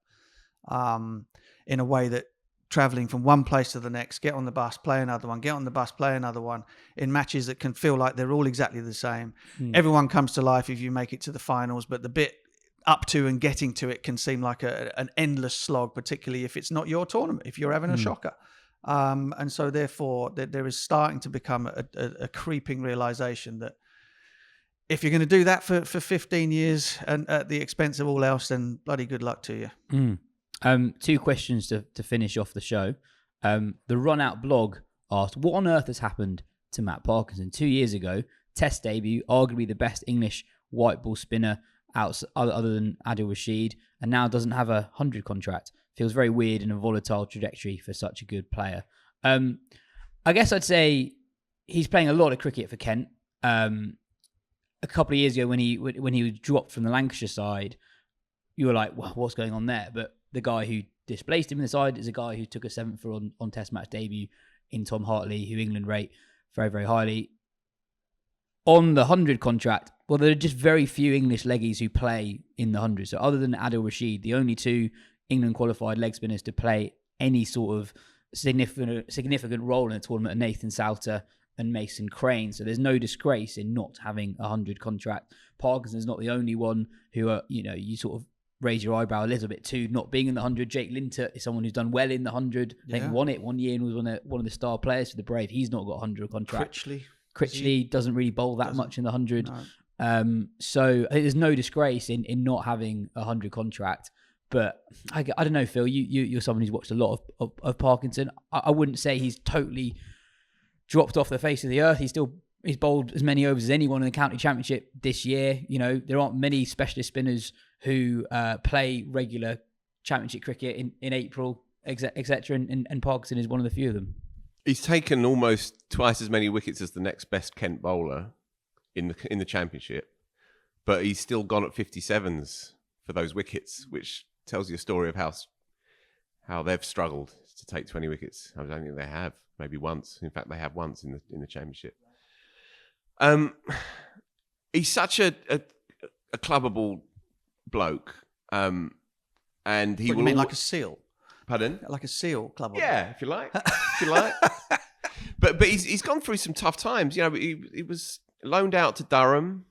In a way that traveling from one place to the next, get on the bus, play another one, get on the bus, play another one, in matches that can feel like they're all exactly the same. Everyone comes to life if you make it to the finals, but the bit up to and getting to it can seem like an endless slog, particularly if it's not your tournament, if you're having a shocker. And so therefore there is starting to become a creeping realization that if you're going to do that for 15 years and at the expense of all else, then bloody good luck to you. 2 questions to finish off the show. The Run Out blog asked, what on earth has happened to Matt Parkinson? 2 years ago, Test debut, arguably the best English white ball spinner other than Adil Rashid, and now doesn't have a 100 contract. Feels very weird and a volatile trajectory for such a good player. I guess I'd say he's playing a lot of cricket for Kent. A couple of years ago when he was dropped from the Lancashire side, you were like, well, what's going on there? But the guy who displaced him in the side is a guy who took a 7th on Test match debut in Tom Hartley, who England rate very, very highly. On the 100 contract, well, there are just very few English leggies who play in the 100. So other than Adil Rashid, the only 2 England qualified leg spinners to play any sort of significant role in the tournament are Nathan Sowter and Mason Crane. So there's no disgrace in not having a 100 contract. Parkinson's not the only one who you sort of raise your eyebrow a little bit too, not being in the 100. Jake Lintert is someone who's done well in the 100. I think won it one year and was one of the star players for the Brave. He's not got a 100 contract. Critchley doesn't really bowl that much in the 100. No. So I think there's no disgrace in not having a 100 contract. But I don't know, Phil, you're someone who's watched a lot of Parkinson. I wouldn't say he's totally dropped off the face of the earth. He's bowled as many overs as anyone in the county championship this year. There aren't many specialist spinners who play regular championship cricket in April, etc. And Parkinson is one of the few of them. He's taken almost twice as many wickets as the next best Kent bowler in the championship, but he's still gone at 57s for those wickets, which tells you a story of how they've struggled to take 20 wickets. I don't think they have. Maybe once. In fact, they have once in the championship. He's such a clubbable bloke, and he will. You mean like a seal? Pardon? Like a seal clubbable? Yeah, if you like. But he's gone through some tough times. He was loaned out to Durham.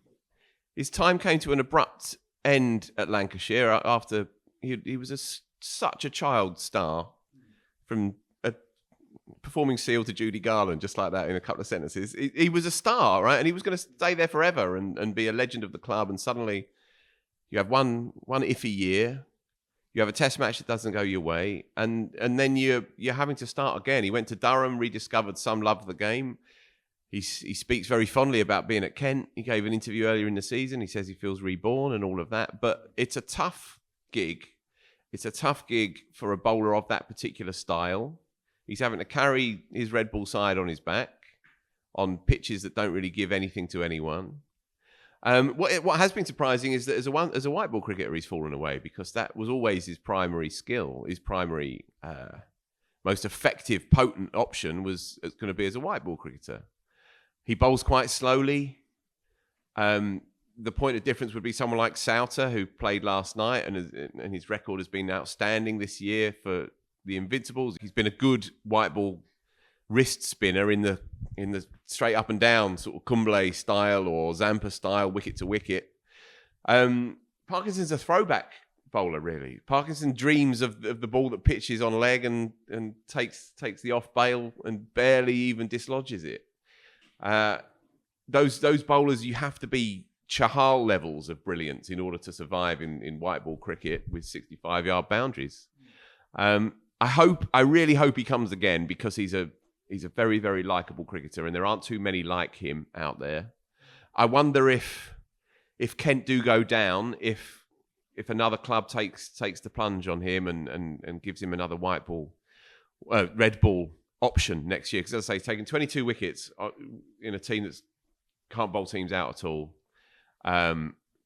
His time came to an abrupt end at Lancashire after he was such a child star, from performing Seal to Judy Garland, just like that in a couple of sentences. He was a star, right? And he was going to stay there forever and be a legend of the club. And suddenly You have one iffy year. You have a test match that doesn't go your way, and then you're having to start again. He went to Durham, rediscovered some love of the game. He speaks very fondly about being at Kent. He gave an interview earlier in the season. He says he feels reborn and all of that. But it's a tough gig. It's a tough gig for a bowler of that particular style. He's having to carry his Red Bull side on his back on pitches that don't really give anything to anyone. What has been surprising is that as a white ball cricketer, he's fallen away, because that was always his primary skill. His primary, most effective, potent option was going to be as a white ball cricketer. He bowls quite slowly. The point of difference would be someone like Sowter, who played last night, and his record has been outstanding this year for the Invincibles. He's been a good white ball wrist spinner in the straight up and down sort of Kumble style or Zampa style, wicket to wicket. Parkinson's a throwback bowler, really. Parkinson dreams of the ball that pitches on leg and takes the off bail and barely even dislodges it. Those bowlers, you have to be Chahal levels of brilliance in order to survive in white ball cricket with 65-yard boundaries. I really hope he comes again, because he's a very, very likeable cricketer, and there aren't too many like him out there. I wonder if Kent do go down, if another club takes the plunge on him and gives him another red ball option next year. Because as I say, he's taken 22 wickets in a team that can't bowl teams out at all.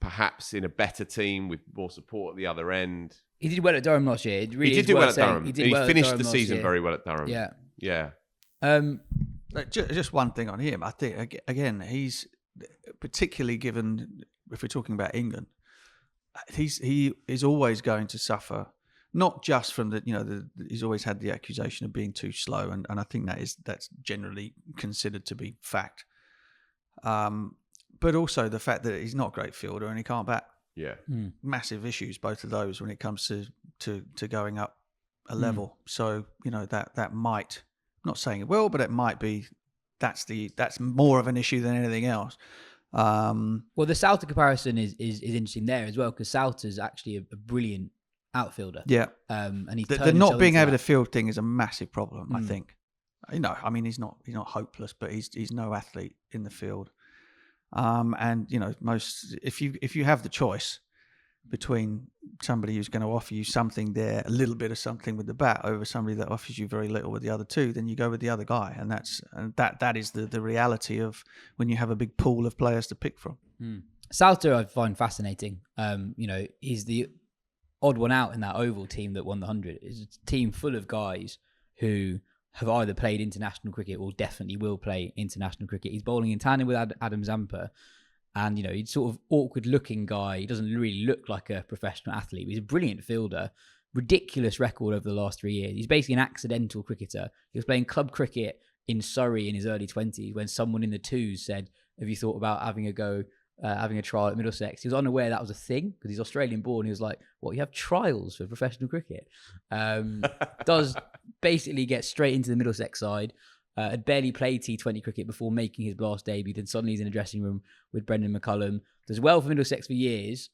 Perhaps in a better team with more support at the other end. He did well at Durham last year. He did do well at Durham. He finished the season very well at Durham. Yeah. Just one thing on him. I think, again, he's particularly given, if we're talking about England, he is always going to suffer, not just from he's always had the accusation of being too slow, and I think that's generally considered to be fact. But also the fact that he's not a great fielder and he can't bat. Yeah. Massive issues, both of those, when it comes to going up a level. So, that might, I'm not saying it will, but it might be, that's more of an issue than anything else. Well, the Sowter comparison is interesting there as well, because Sowter's actually a brilliant outfielder. Yeah. And he's the not being able to field thing is a massive problem, I think. He's not hopeless, but he's no athlete in the field. And if you have the choice between somebody who's going to offer you something there, a little bit of something with the bat, over somebody that offers you very little with the other two, then you go with the other guy, and that is the reality of when you have a big pool of players to pick from. Sowter I find fascinating. He's the odd one out in that Oval team that won the 100. It's a team full of guys who have either played international cricket or definitely will play international cricket. He's bowling in tandem with Adam Zampa, and he's sort of awkward-looking guy. He doesn't really look like a professional athlete, but he's a brilliant fielder. Ridiculous record over the last 3 years. He's basically an accidental cricketer. He was playing club cricket in Surrey in his early 20s when someone in the twos said, "Have you thought about having a go?" Having a trial at Middlesex. He was unaware that was a thing because he's Australian born. He was like, "What? You have trials for professional cricket?" Does basically get straight into the Middlesex side. Had barely played T20 cricket before making his blast debut. Then suddenly he's in a dressing room with Brendan McCullum. Does well for Middlesex for years.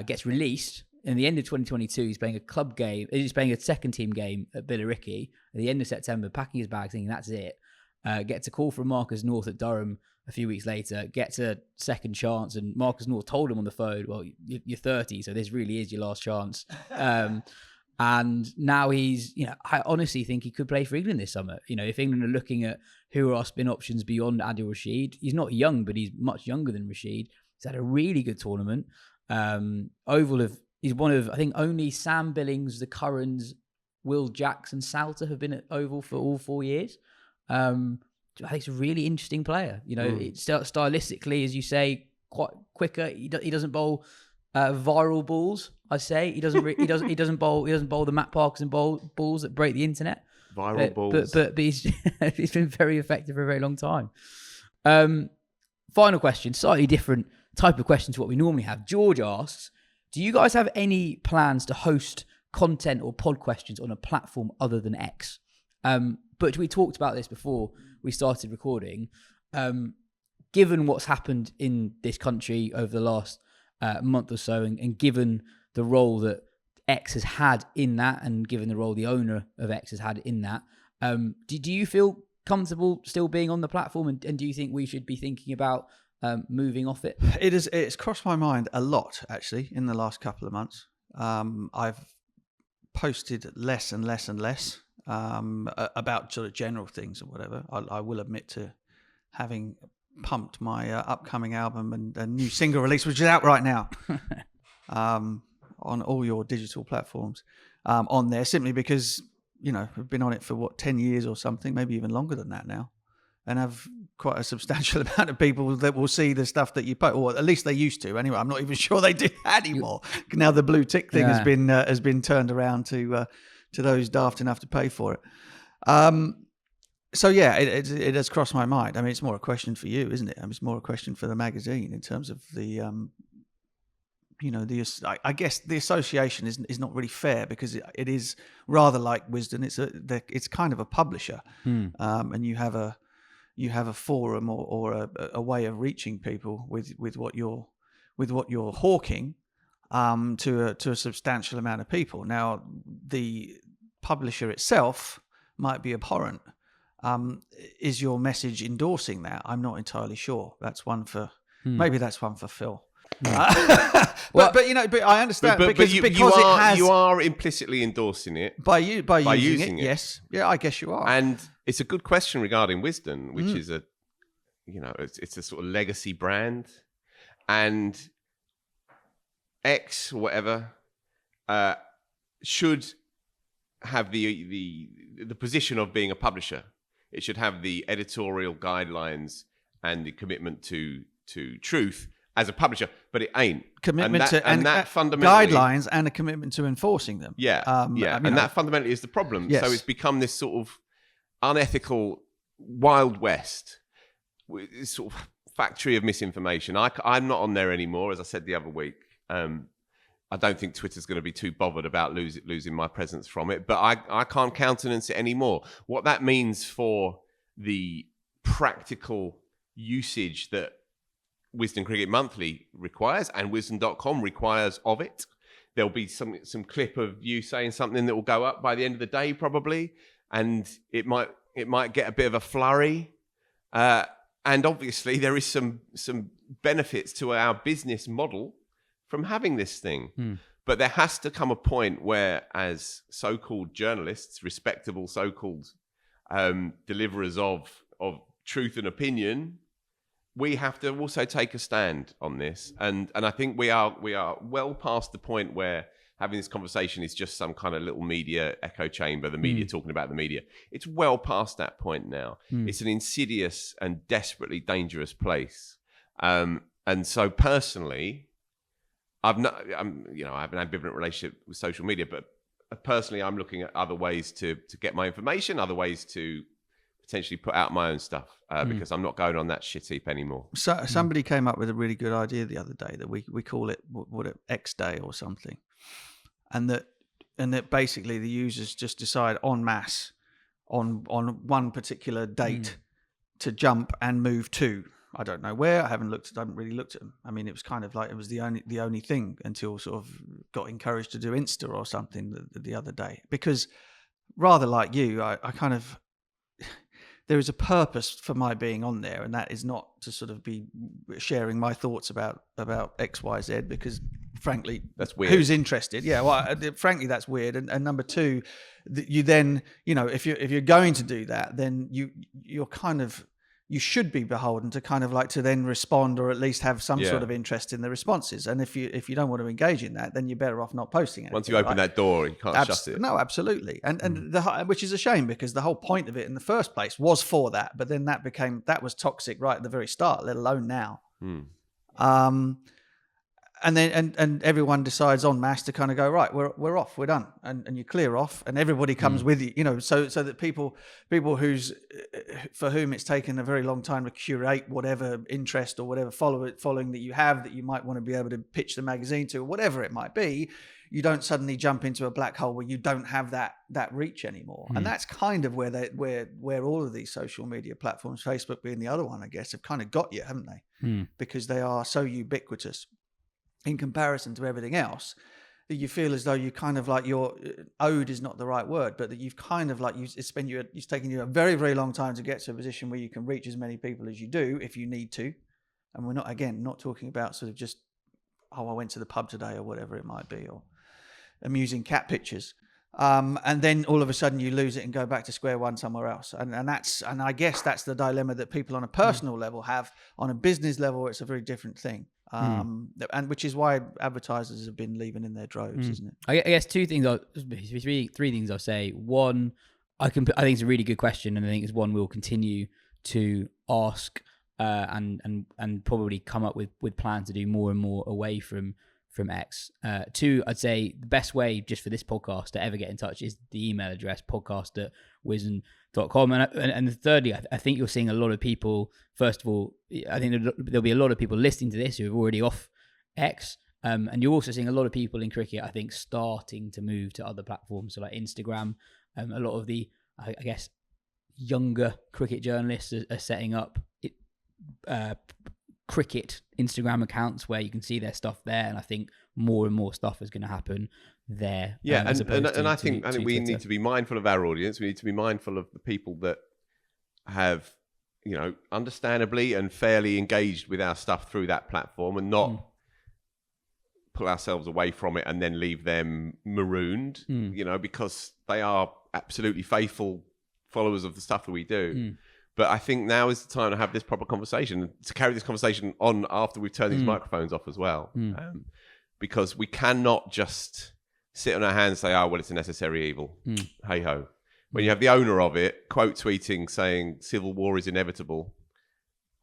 Gets released. In the end of 2022, he's playing a club game. He's playing a second team game at Billericay at the end of September, packing his bags, thinking that's it. Gets a call from Marcus North at Durham a few weeks later, gets a second chance, and Marcus North told him on the phone, "Well, you're 30, so this really is your last chance." And now he's, I honestly think he could play for England this summer. If England are looking at who are our spin options beyond Adil Rashid, he's not young, but he's much younger than Rashid. He's had a really good tournament. He's one of, I think, only Sam Billings, the Currans, Will Jackson, Sowter have been at Oval for all 4 years. I think he's a really interesting player. Stylistically, as you say, quite quicker. He doesn't bowl viral balls. I say he doesn't bowl the Matt Parkinson balls that break the internet. Balls. But he's he's been very effective for a very long time. Final question, slightly different type of question to what we normally have. George asks, do you guys have any plans to host content or pod questions on a platform other than X? But we talked about this before we started recording. Given what's happened in this country over the last month or so, and given the role that X has had in that, and given the role the owner of X has had in that, do you feel comfortable still being on the platform, and do you think we should be thinking about moving off it? It's crossed my mind a lot, actually, in the last couple of months. I've posted less and less and less about sort of general things or whatever. I will admit to having pumped my upcoming album and new single release, which is out right now, on all your digital platforms, on there, simply because, I've been on it for 10 years or something, maybe even longer than that now, and have quite a substantial amount of people that will see the stuff that you post, or at least they used to. Anyway, I'm not even sure they do that anymore. Now the blue tick thing has been turned around to those daft enough to pay for it. So yeah, it has crossed my mind. I mean, it's more a question for you, isn't it? I mean, it's more a question for the magazine in terms of the, I guess the association is not really fair, because it is rather like Wisden. It's kind of a publisher, and you have a forum or a way of reaching people with what you're hawking, to a substantial amount of people. Now, the publisher itself might be abhorrent. Is your message endorsing that? I'm not entirely sure. That's one for maybe that's one for Phil. But I understand, because you are implicitly endorsing it by using it. Yes, yeah, I guess you are. And it's a good question regarding Wisden, which is it's a sort of legacy brand, and X or whatever should have the position of being a publisher. It should have the editorial guidelines and the commitment to truth as a publisher, but it ain't. Commitment and that fundamentally, guidelines and a commitment to enforcing them. Yeah, and that fundamentally is the problem. Yes. So it's become this sort of unethical Wild West, sort of factory of misinformation. I'm not on there anymore, as I said the other week. I don't think Twitter's going to be too bothered about losing my presence from it, but I can't countenance it anymore. What that means for the practical usage that Wisden Cricket Monthly requires and Wisden.com requires of it. There'll be some clip of you saying something that will go up by the end of the day, probably, and it might get a bit of a flurry. And obviously, there is some benefits to our business model from having this thing. But there has to come a point where, as so-called journalists, respectable so-called deliverers of truth and opinion, we have to also take a stand on this. And I think we are well past the point where having this conversation is just some kind of little media echo chamber, the media talking about the media. It's well past that point now. It's an insidious and desperately dangerous place. And so personally, I have an ambivalent relationship with social media, but personally, I'm looking at other ways to get my information, other ways to potentially put out my own stuff, because I'm not going on that shit heap anymore. So somebody came up with a really good idea the other day that we call it X Day or something, and that basically the users just decide en masse on one particular date to jump and move to. I don't know where. I haven't really looked at them. I mean, it was kind of like it was the only thing until sort of got encouraged to do Insta or something the other day. Because rather like you, I kind of, there is a purpose for my being on there, and that is not to sort of be sharing my thoughts about X, Y, Z, because frankly, that's weird. Who's interested? Yeah, well, frankly, that's weird. And number two, you then, if you're going to do that, then you're kind of, you should be beholden to kind of like to then respond, or at least have some sort of interest in the responses. And if you don't want to engage in that, then you're better off not posting it. Once you open that door, you can't shut it. No, absolutely. And which is a shame, because the whole point of it in the first place was for that. But then that was toxic right at the very start, let alone now. And then and everyone decides en masse to kind of go, right, we're off, we're done, and you clear off, and everybody comes with you, so that people for whom it's taken a very long time to curate whatever interest or whatever following that you have, that you might want to be able to pitch the magazine to, or whatever it might be, you don't suddenly jump into a black hole where you don't have that reach anymore. And that's kind of where all of these social media platforms, Facebook being the other one, I guess, have kind of got you, haven't they? Because they are so ubiquitous. in comparison to everything else, that you feel as though you kind of like you're owed is not the right word, but that you've kind of like it's taken you a very, very long time to get to a position where you can reach as many people as you do if you need to. And we're not talking about sort of just, I went to the pub today or whatever it might be, or amusing cat pictures. And then all of a sudden you lose it and go back to square one somewhere else. And I guess that's the dilemma that people on a personal level have. On a business level, it's a very different thing. And which is why advertisers have been leaving in their droves, isn't it? I guess three things I'll say. One, I think it's a really good question, and I think it's one we'll continue to ask and probably come up with plans to do more and more away from X. Two, I'd say the best way just for this podcast to ever get in touch is the email address podcast@wisden.com. And thirdly, I think you're seeing a lot of people. First of all, I think there'll be a lot of people listening to this who are already off X. And you're also seeing a lot of people in cricket, I think, starting to move to other platforms, so like Instagram. A lot of the, I guess, younger cricket journalists are setting up cricket Instagram accounts where you can see their stuff there, and I think more and more stuff is going to happen there. Yeah, and I think we need to be mindful of our audience. We need to be mindful of the people that have, understandably and fairly engaged with our stuff through that platform, and not pull ourselves away from it and then leave them marooned. Because they are absolutely faithful followers of the stuff that we do. But I think now is the time to have this proper conversation, to carry this conversation on after we've turned these microphones off as well. Because we cannot just sit on our hands and say, oh, well, it's a necessary evil. Hey-ho. When you have the owner of it quote tweeting saying civil war is inevitable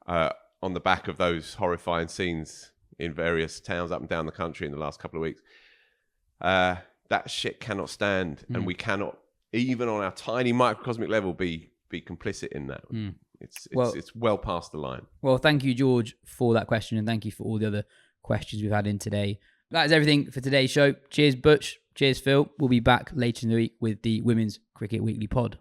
on the back of those horrifying scenes in various towns up and down the country in the last couple of weeks, that shit cannot stand. And we cannot, even on our tiny microcosmic level, be complicit in that. It's well past the line. Well, thank you, George, for that question, and thank you for all the other questions we've had in today. That is everything for today's show. Cheers, Butch. Cheers, Phil. We'll be back later in the week with the Women's Cricket Weekly pod.